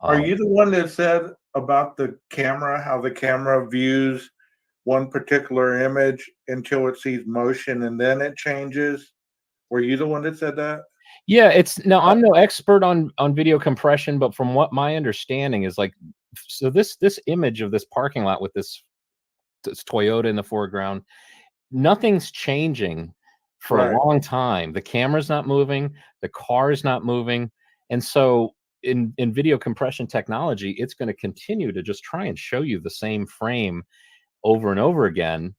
Are um you the one that said about the camera, how the camera views one particular image until it sees motion and then it changes? Were you the one that said that? yeah, it's no, I'm no expert on video compression, but from what my understanding is, like, so this image of this parking lot with this Toyota in the foreground, nothing's changing for a Right. long time. The camera's not moving, the car is not moving, and so in video compression technology, it's going to continue to just try and show you the same frame over and over again.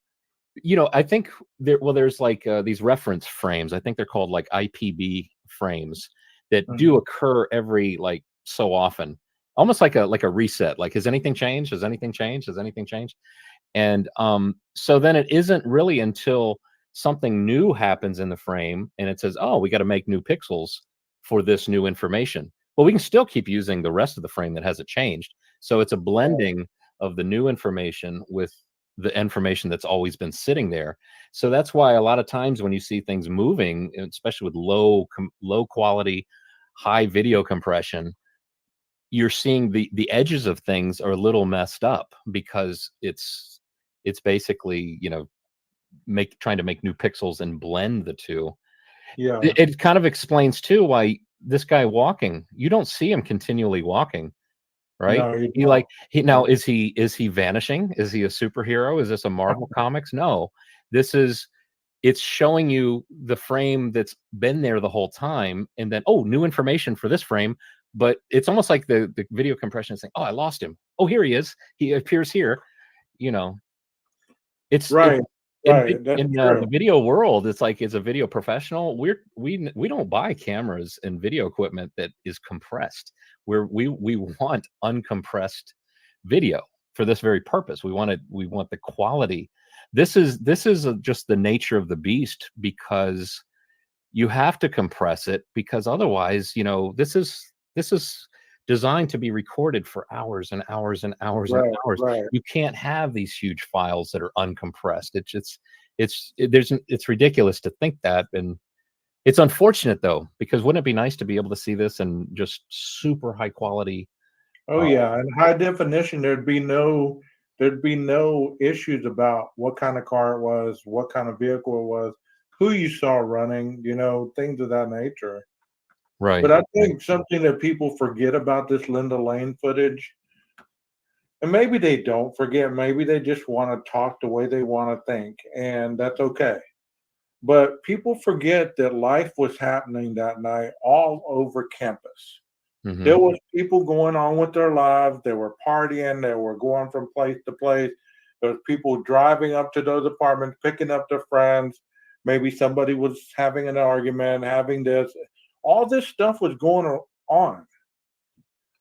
I think there's like these reference frames. I think they're called like IPB frames that do Mhm. occur every like so often, almost like a reset. Like, has anything changed? Has anything changed? Has anything changed? And so then it isn't really until something new happens in the frame and it says, oh, we got to make new pixels for this new information. But we can still keep using the rest of the frame that hasn't changed. So it's a blending of the new information with the information that's always been sitting there. So that's why a lot of times when you see things moving, especially with low quality, high video compression, you're seeing the edges of things are a little messed up because it's basically trying to make new pixels and blend the two. Yeah. It kind of explains too why this guy walking, you don't see him continually walking, right? No, you He don't. like he now is he vanishing? Is he a superhero? Is this a Marvel Comics? No. This is it's showing you the frame that's been there the whole time, and then, oh, new information for this frame. But it's almost like the video compression is saying, oh, I lost him. Oh, here he is. He appears here. You know, it's Right. in Right. That's the true. video world. It's like, as a video professional, we don't buy cameras and video equipment that is compressed. We want uncompressed video for this very purpose. We want the quality. This is just the nature of the beast, because you have to compress it, because otherwise, this is designed to be recorded for hours and hours and hours and Right. hours. Right. You can't have these huge files that are uncompressed. It's ridiculous to think that, and it's unfortunate though, because wouldn't it be nice to be able to see this in just super high quality? Oh uh, yeah. In high definition, there'd be no issues about what kind of car it was, what kind of vehicle it was, who you saw running, things of that nature. But right, I right, think something that people forget about this Linda Lane footage, and maybe they don't forget, maybe they just want to talk the way they want to think, and that's okay. But people forget that life was happening that night all over campus. hmm, There was people going on with their lives. They were partying. They were going from place to place. There was people driving up to those apartments, picking up their friends. Maybe somebody was having an argument, having this. All this stuff was going on.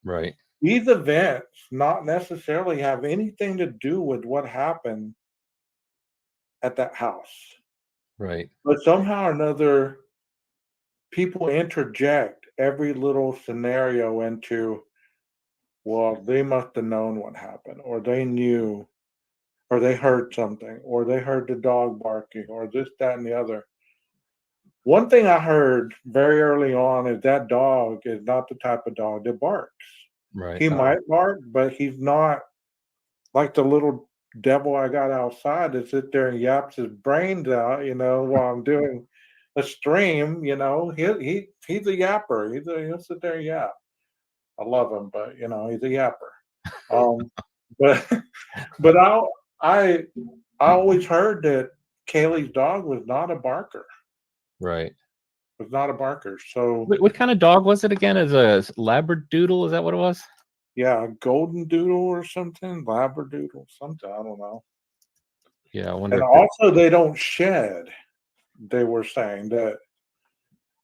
right, These events not necessarily have anything to do with what happened at that house. right, But somehow or another, people interject every little scenario into, well, they must have known what happened, or they knew, or they heard something, or they heard the dog barking, or this, that, and the other. One thing I heard very early on is that dog is not the type of dog that barks. right. He might bark, but he's not like the little devil I got outside that sit there and yaps his brains out, while I'm doing a stream. He's a yapper. He'll sit there and yap. I love him, but he's a yapper. Um, but but I I always heard that Kaylee's dog was not a barker. Right. Was not a barker. So What kind of dog was it again? As a Labradoodle? Is that what it was? yeah, a golden doodle or something, labradoodle, something. I don't know. Yeah, I wonder And if it. also, they don't shed. They were saying that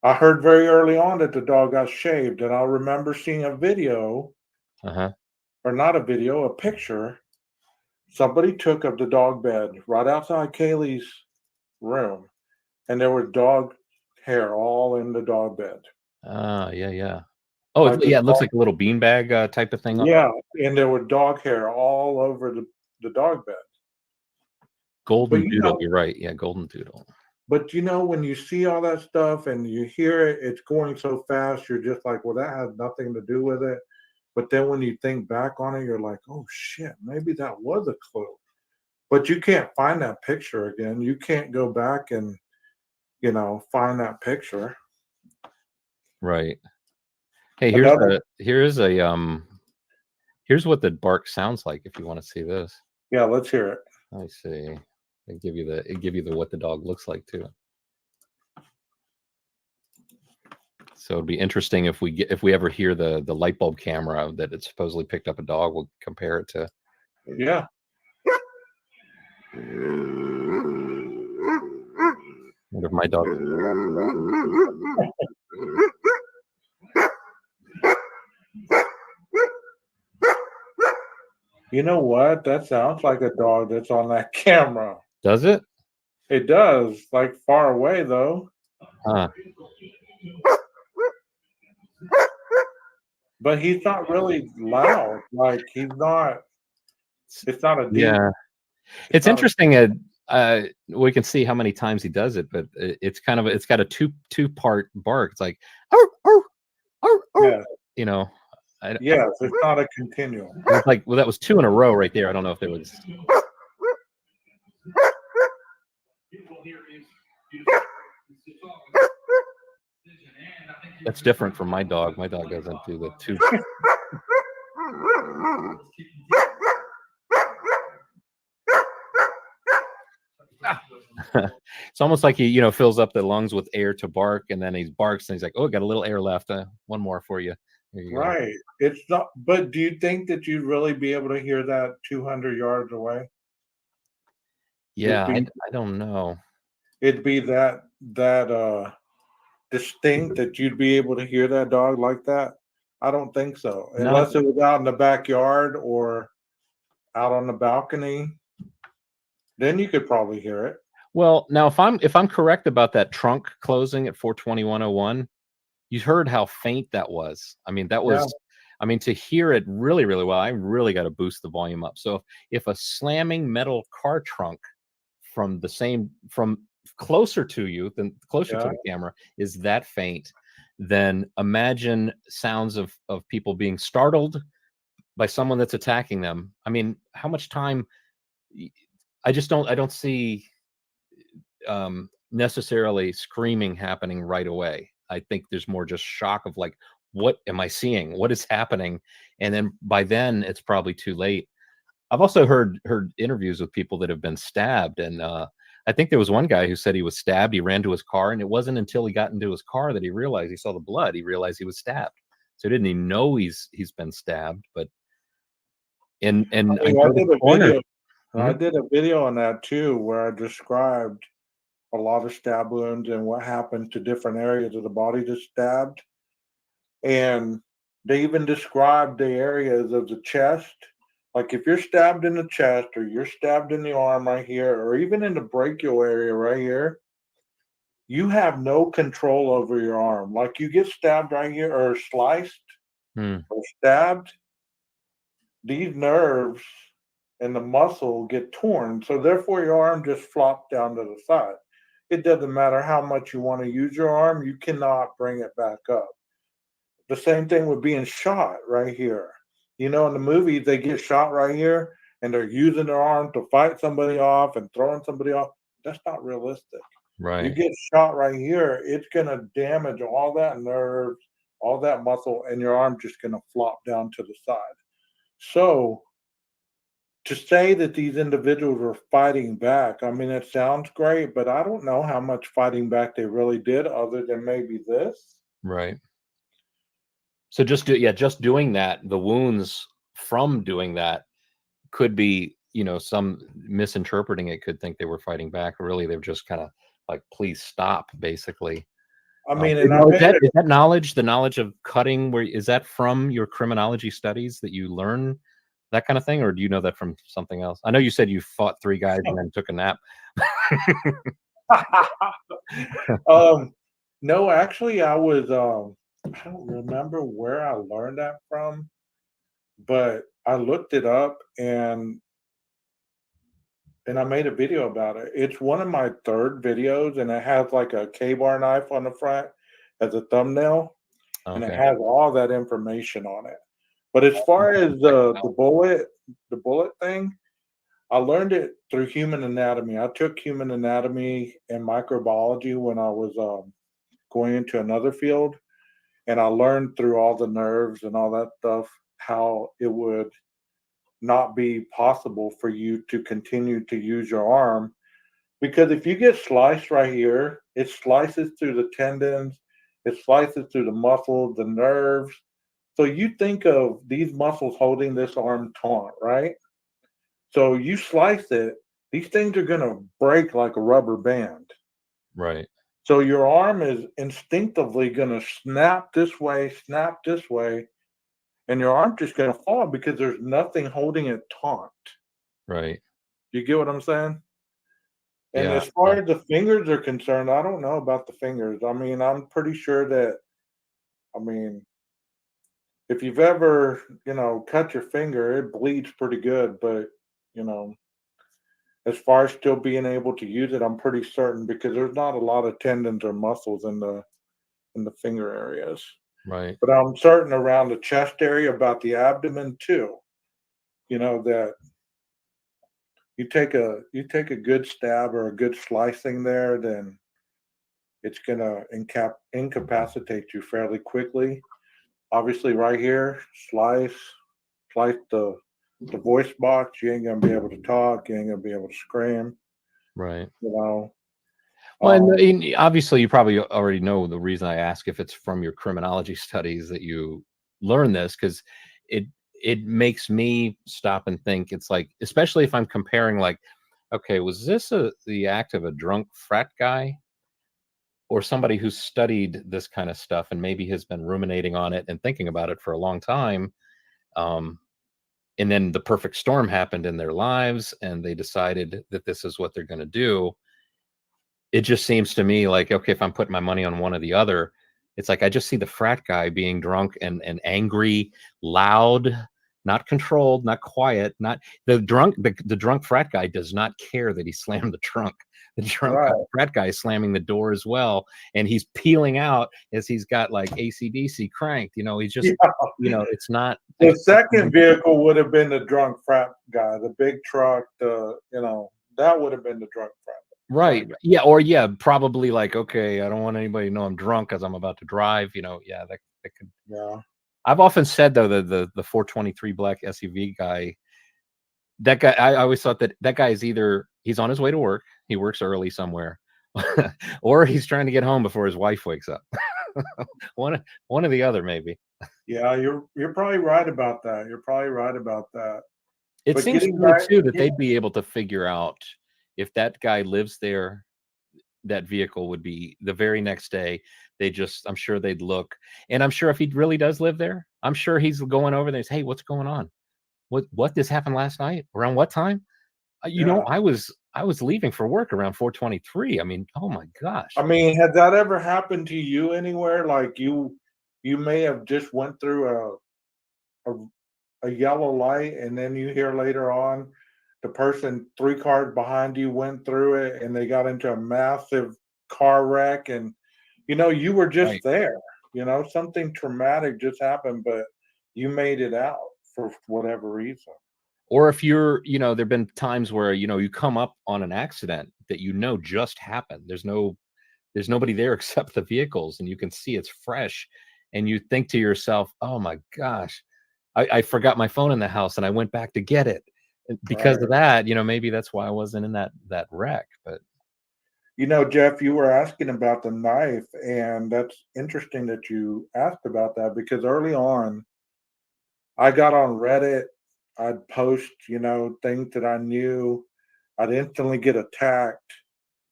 I heard very early on that the dog got shaved, and I remember seeing a video, Uh-huh. or not a video, a picture somebody took of the dog bed right outside Kaylee's room, and there was dog hair all in the dog bed. Ah, yeah, yeah. Oh, Like the yeah, it looks dog, like a little beanbag type of thing. yeah, and there was dog hair all over the dog bed. But Golden you Doodle. know, You're right. Yeah, Golden Doodle. when you see all that stuff and you hear it, it's going so fast, you're just like, well, that has nothing to do with it. But then when you think back on it, you're like, oh shit, maybe that was a clue. But you can't find that picture again. You can't go back and, find that picture. Right. Hey, Another, here's what the bark sounds like if you want to see this. yeah, let's hear it. Let me see. It give you the what the dog looks like too. So it'd be interesting if we ever hear the light bulb camera that it supposedly picked up a dog. We'll compare it to. Yeah. Wonder if my dog. You know what? That sounds like a dog that's on that camera. Does it? It does, like far away though. Huh. But he's not really loud. Like he's not. It's not a deep. Yeah. It's not a- interesting. We can see how many times he does it, but it's got a two-part bark. It's like, oh, oh, oh, oh. Yeah. You know, I, Yes, it's not a continuum. it's like, well, that was two in a row right there. I don't know if there was. That's different from my dog. My dog doesn't do the two. It's almost like he, fills up the lungs with air to bark, and then he barks, and he's like, "Oh, got a little air left. One more for you." Here you go. Right. It's not. But do you think that you'd really be able to hear that 200 yards away? Yeah, It'd be, I don't know. it'd be that distinct that you'd be able to hear that dog like that. I don't think so, Not unless it was out in the backyard or out on the balcony. Then you could probably hear it. well. Now, if I'm correct about that trunk closing at 42101, you heard how faint that was. I mean, that Yeah. was. I mean, to hear it really, really well, I really got to boost the volume up. So if a slamming metal car trunk from closer to you than closer to Yeah. the camera is that faint, then imagine sounds of people being startled by someone that's attacking them. I mean, how much time? I don't see necessarily screaming happening right away. I think there's more just shock of like, what am I seeing? What is happening? And then by then it's probably too late. I've also heard interviews with people that have been stabbed, and I think there was one guy who said he was stabbed. He ran to his car, and it wasn't until he got into his car that he realized he saw the blood. He realized he was stabbed. So didn't he know he's been stabbed? But and I I mean, know the coroner. I Mhm. did a video on that too, where I described a lot of stab wounds and what happened to different areas of the body that's stabbed. And they even described the areas of the chest. Like if you're stabbed in the chest or you're stabbed in the arm right here, or even in the brachial area right here, you have no control over your arm. Like you get stabbed right here or sliced Hmm. or stabbed, these nerves and the muscle get torn. So therefore your arm just flops down to the side. It doesn't matter how much you want to use your arm, you cannot bring it back up. The same thing with being shot right here. In the movies, they get shot right here and they're using their arm to fight somebody off and throwing somebody off. That's not realistic. You Right. get shot right here, it's going to damage all that nerve, all that muscle, and your arm just going to flop down to the side. So to say that these individuals were fighting back, I mean, it sounds great, but I don't know how much fighting back they really did other than maybe this. Right. So just just doing that, the wounds from doing that could be, some misinterpreting it could think they were fighting back. Really, they're just kind of like, please stop, basically. I mean, and I Now, made is that knowledge, the knowledge of cutting, where is that from your criminology studies that you learn that kind of thing, or do you know that from something else? I know you said you fought 3 guys and then took a nap. um, no, actually, I don't remember where I learned that from, but I looked it up and I made a video about it. It's one of my 3rd videos, and it has like a K-bar knife on the front as a thumbnail, and it Okay. has all that information on it. But as far as the bullet thing, I learned it through human anatomy. I took human anatomy and microbiology when I was going into another field, and I learned through all the nerves and all that stuff how it would not be possible for you to continue to use your arm, because if you get sliced right here, it slices through the tendons, it slices through the muscles, the nerves. So you think of these muscles holding this arm taut, right? So you slice it, these things are going to break like a rubber band. Right. So your arm is instinctively going to snap this way, and your arm's just going to fall because there's nothing holding it taut. Right. You get what I'm saying? And Yeah. as far as the fingers are concerned, I don't know about the fingers. I mean, I'm pretty sure that, I mean, if you've ever, cut your finger, it bleeds pretty good. But, you know, as far as still being able to use it, I'm pretty certain because there's not a lot of tendons or muscles in the finger areas. Right. But I'm certain around the chest area, about the abdomen too. That you take a good stab or a good slicing there, then it's gonna incapacitate you fairly quickly. Obviously, right here, slice the voice box. You ain't gonna be able to talk. You ain't gonna be able to scream. Right. You know. Well, Um, and obviously, you probably already know the reason I ask if it's from your criminology studies that you learn this, because it it makes me stop and think. It's like, especially if I'm comparing, like, okay, was this the act of a drunk frat guy or somebody who studied this kind of stuff and maybe has been ruminating on it and thinking about it for a long time? Um, and then the perfect storm happened in their lives, and they decided that this is what they're going to do. It just seems to me like, okay, if I'm putting my money on one or the other, it's like I just see the frat guy being drunk and angry, loud, not controlled, not quiet, not the drunk frat guy does not care that he slammed the trunk. The drunk right. frat guy is slamming the door as well, and he's peeling out as he's got like ACDC cranked. He's just, Yeah. it's not. The second vehicle would have been the drunk frat guy. The big truck. That would have been the drunk frat. Right. Yeah. Or yeah, probably like, okay, I don't want anybody to know I'm drunk because I'm about to drive. Yeah, that could. Yeah. I've often said though that the 423 black SUV guy, that guy, I always thought that guy is either he's on his way to work, he works early somewhere, or he's trying to get home before his wife wakes up. one or the other, maybe. Yeah, you're probably right about that. You're probably right about that. It But seems to getting me back, too that yeah, they'd be able to figure out if that guy lives there, that vehicle would be the very next day. I'm sure they'd look, and I'm sure if he really does live there, I'm sure he's going over there and say, hey, what's going on? What this happened last night? Around what time? yeah. I was leaving for work around 4:23. I mean, oh my gosh. I mean, has that ever happened to you anywhere? Like you may have just went through a a yellow light, and then you hear later on the person 3 cars behind you went through it, and they got into a massive car wreck, and you were just Right. there. Something traumatic just happened, but you made it out for whatever reason. Or if there've been times where, you come up on an accident that just happened. There's nobody there except the vehicles, and you can see it's fresh, and you think to yourself, oh my gosh, I forgot my phone in the house and I went back to get it. because Right. of that, maybe that's why I wasn't in that wreck. But Jeff, you were asking about the knife, and that's interesting that you asked about that because early on, I got on Reddit. I'd post, things that I knew. I'd instantly get attacked,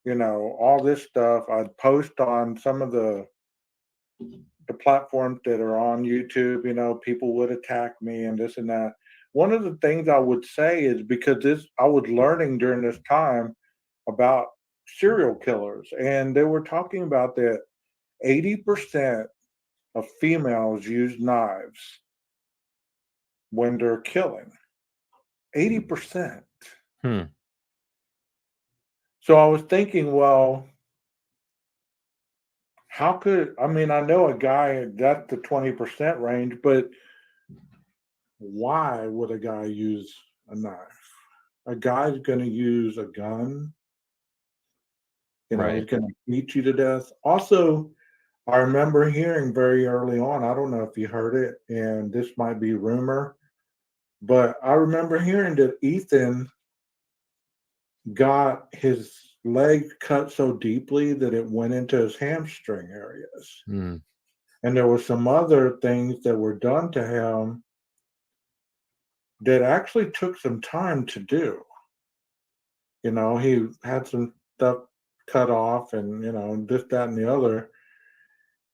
all this stuff. I'd post on some of the platforms that are on YouTube, people would attack me and this and that. One of the things I would say is because I was learning during this time about serial killers, and they were talking about that 80% of females use knives when they're killing. 80%. hmm, So I was thinking, well, I know a guy that's the 20% range, but why would a guy use a knife? A guy's going to use a gun, right, he's going to beat you to death. Also, I remember hearing very early on, I don't know if you heard it, and this might be rumor, but I remember hearing that Ethan got his leg cut so deeply that it went into his hamstring areas. hmm, And there were some other things that were done to him that actually took some time to do. He had some stuff cut off and, this, that, and the other.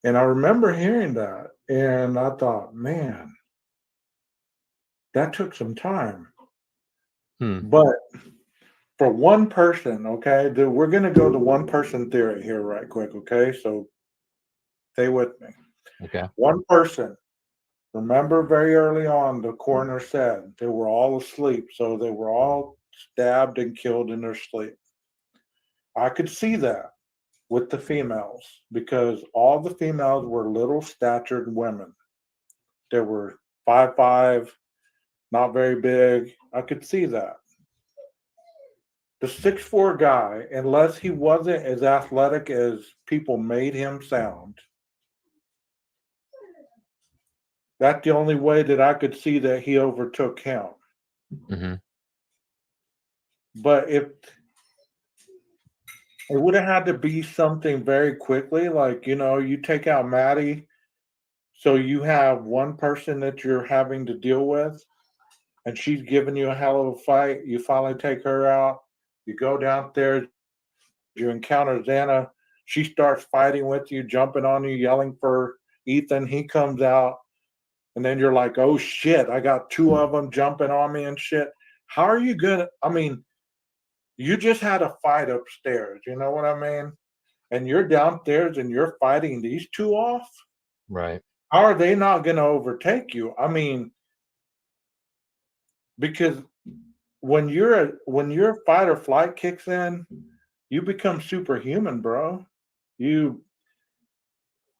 And I remember hearing that. And I thought, man, that took some time. hmm, But for one person, okay, we're going to go to one person theory here, right quick, okay? So stay with me. okay, One person, remember very early on, the coroner said they were all asleep. So they were all stabbed and killed in their sleep. I could see that with the females because all the females were little statured women. They were 5'5", not very big. I could see that. The 6'4" guy, unless he wasn't as athletic as people made him sound, that's the only way that I could see that he overtook him. hmm, But if it would have had to be something very quickly, like, you take out Maddie, so you have one person that you're having to deal with, and she's giving you a hell of a fight. You finally take her out. You go downstairs, you encounter Xana. She starts fighting with you, jumping on you, yelling for Ethan. He comes out, and then you're like, oh shit, I got two of them jumping on me and shit. How are you gonna? You just had a fight upstairs. You know what I mean? And you're downstairs and you're fighting these two off. right, How are they not going to overtake you? Because when your fight or flight kicks in, you become superhuman, bro. You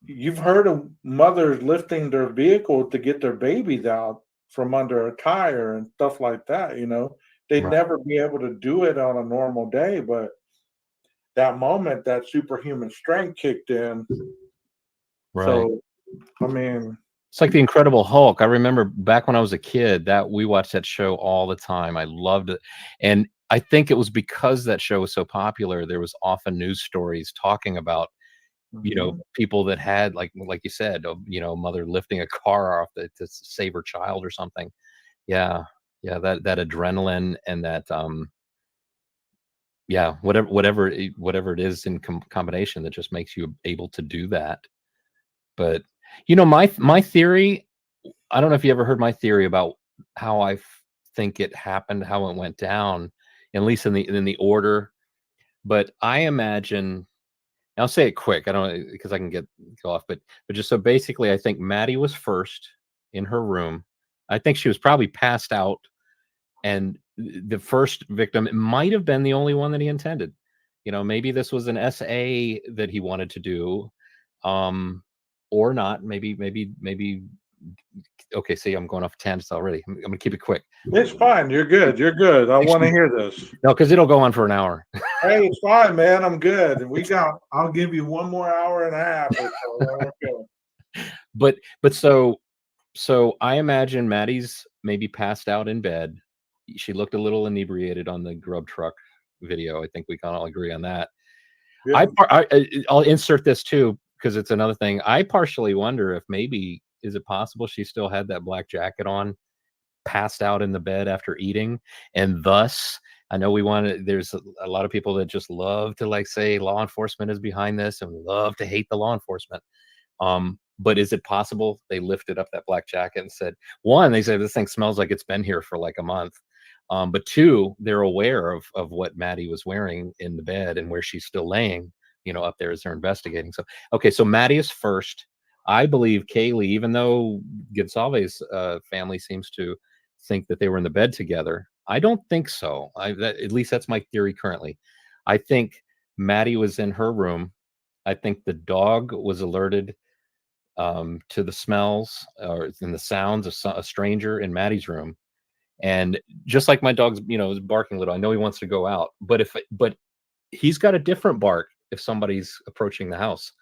you've heard of mothers lifting their vehicle to get their babies out from under a tire and stuff like that. They'd right, never be able to do it on a normal day, but that moment, that superhuman strength kicked in. right. So, I mean, It's like the Incredible Hulk. I remember back when I was a kid that we watched that show all the time. I loved it. And I think it was because that show was so popular, there was often news stories talking about, mhm. people that had like you said, mother lifting a car off to save her child or something. Yeah. Yeah, that adrenaline and that yeah, whatever it is in combination that just makes you able to do that. But my theory, I don't know if you ever heard my theory about how think it happened, how it went down, at least in the order. But I imagine, I'll say it quick. I don't because I can go off, but just so basically, I think Maddie was first in her room. I think she was probably passed out, and the first victim, it might have been the only one that he intended. Maybe this was an SA that he wanted to do, um, or not. Maybe. Okay, see, I'm going off tangents already. I'm gonna keep it quick. It's fine. You're good. You're good. I want to hear this. No, because it'll go on for an hour. Hey, it's fine, man. I'm good. I'll give you 1 more hour and a half or so. Okay. But so I imagine Maddie's maybe passed out in bed, she looked a little inebriated on the grub truck video. I think we can all agree on that. Yeah. I'll insert this too, because it's another thing. I partially wonder if maybe, is it possible she still had that black jacket on, passed out in the bed after eating, and thus, I know there's a lot of people that just love to like say law enforcement is behind this and love to hate the law enforcement. But is it possible they lifted up that black jacket and said, one, they said this thing smells like it's been here for like a month. But two, they're aware of what Maddie was wearing in the bed and where she's still laying, up there as they're investigating. So, okay, so Maddie is first. I believe Kaylee, even though Gonsalves family seems to think that they were in the bed together, I don't think so. At least that's my theory currently. I think Maddie was in her room. I think the dog was alerted to the smells or in the sounds of a stranger in Maddie's room. And just like my dog's, is barking a little, I know he wants to go out, but he's got a different bark if somebody's approaching the house.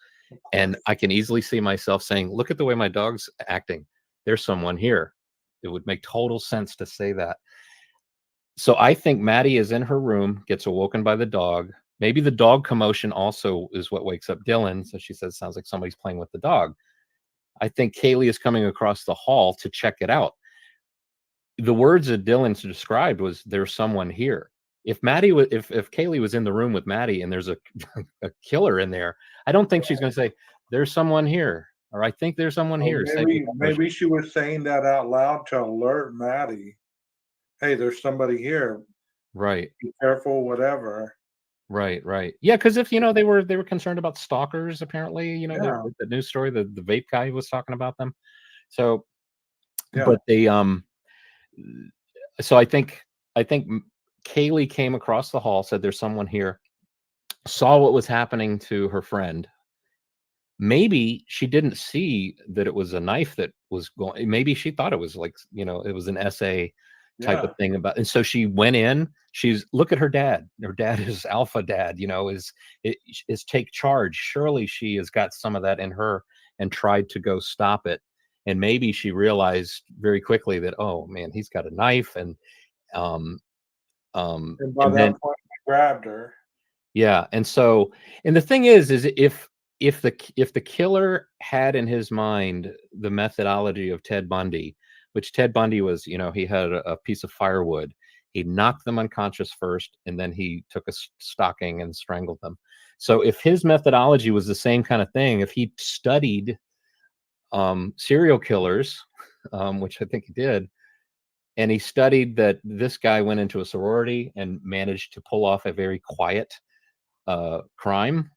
And I can easily see myself saying, look at the way my dog's acting. There's someone here. It would make total sense to say that. So I think Maddie is in her room, gets awoken by the dog. Maybe the dog commotion also is what wakes up Dylan. So she says, sounds like somebody's playing with the dog. I think Kaylee is coming across the hall to check it out. The words that Dylan described was, there's someone here. If Kaylee was in the room with Maddie and there's a killer in there, I don't think she's going to say, there's someone here, or I think there's someone here. Maybe she was saying that out loud to alert Maddie. Hey, there's somebody here. Right. Be careful, whatever. Right. Yeah, because if they were concerned about stalkers, apparently, the news story, the vape guy was talking about them. So, yeah. But they so I think Kaylee came across the hall, said there's someone here, saw what was happening to her friend. Maybe she didn't see that it was a knife that was going. Maybe she thought it was like, it was an essay type of thing about, and so she went in. Look at her dad. Her dad is alpha dad, is take charge. Surely she has got some of that in her and tried to go stop it. And maybe she realized very quickly that, oh man, he's got a knife. And by that point I grabbed her. Yeah. And the thing is if the killer had in his mind the methodology of Ted Bundy, which Ted Bundy was, he had a piece of firewood. He knocked them unconscious first, and then he took a stocking and strangled them. So if his methodology was the same kind of thing, if he studied serial killers, which I think he did, and he studied that this guy went into a sorority and managed to pull off a very quiet crime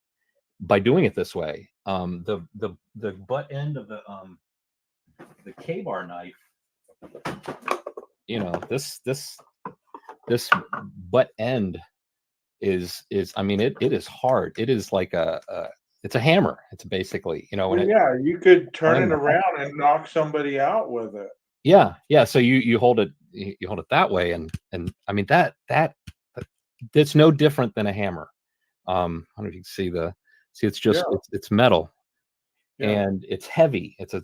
by doing it this way. The butt end of the K-bar knife, this butt end is I mean, it is hard. It is like it's a hammer. It's basically, you could turn it around and knock somebody out with it. Yeah. So you hold it that way, and I mean that's no different than a hammer. I don't know if you can see it's just it's metal, and it's heavy. It's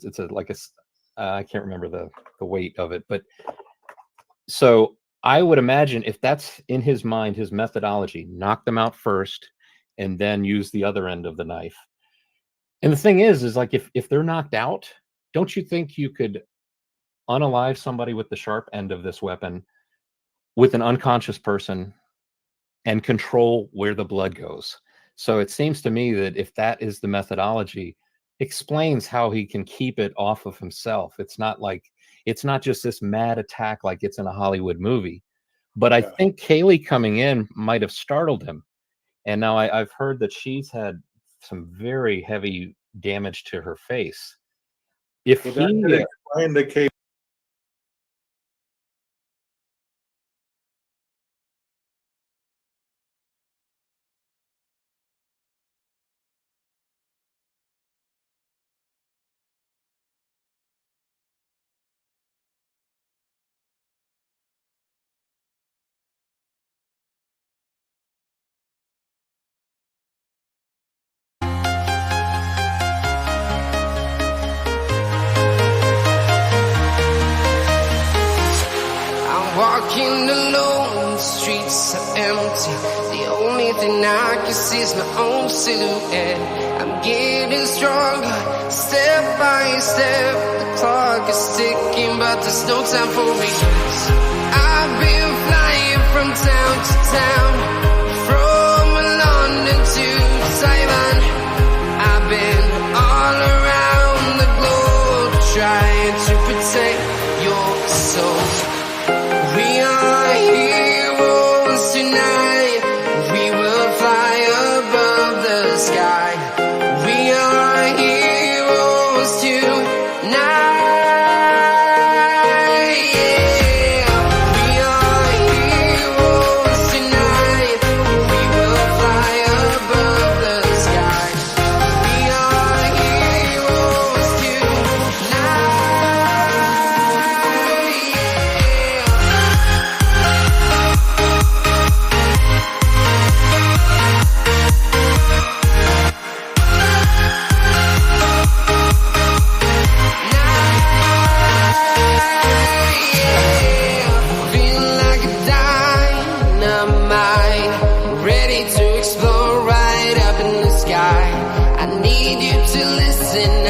I can't remember the weight of it, but so I would imagine if that's in his mind, his methodology, knock them out first and then use the other end of the knife. And the thing is like if they're knocked out, don't you think you could unalive somebody with the sharp end of this weapon with an unconscious person and control where the blood goes? So it seems to me that if that is the methodology, explains how he can keep it off of himself. It's not just this mad attack like it's in a Hollywood movie. But I think Kaylee coming in might have startled him. And now I've heard that she's had some very heavy damage to her face. If that could explain the case. walking alone, the streets are empty. The only thing I can see is my own silhouette. I'm getting stronger, step by step. The clock is ticking, but there's no time for me. I've been flying from town to town, from London to Taiwan. I've been all around the globe, trying to protect your soul. We are heroes tonight. We will fly above the sky. We are heroes tonight. Yeah. We are heroes tonight. We will fly above the sky. We are heroes tonight. Feeling like a dynamite, ready to explode right up in the sky. I need you to listen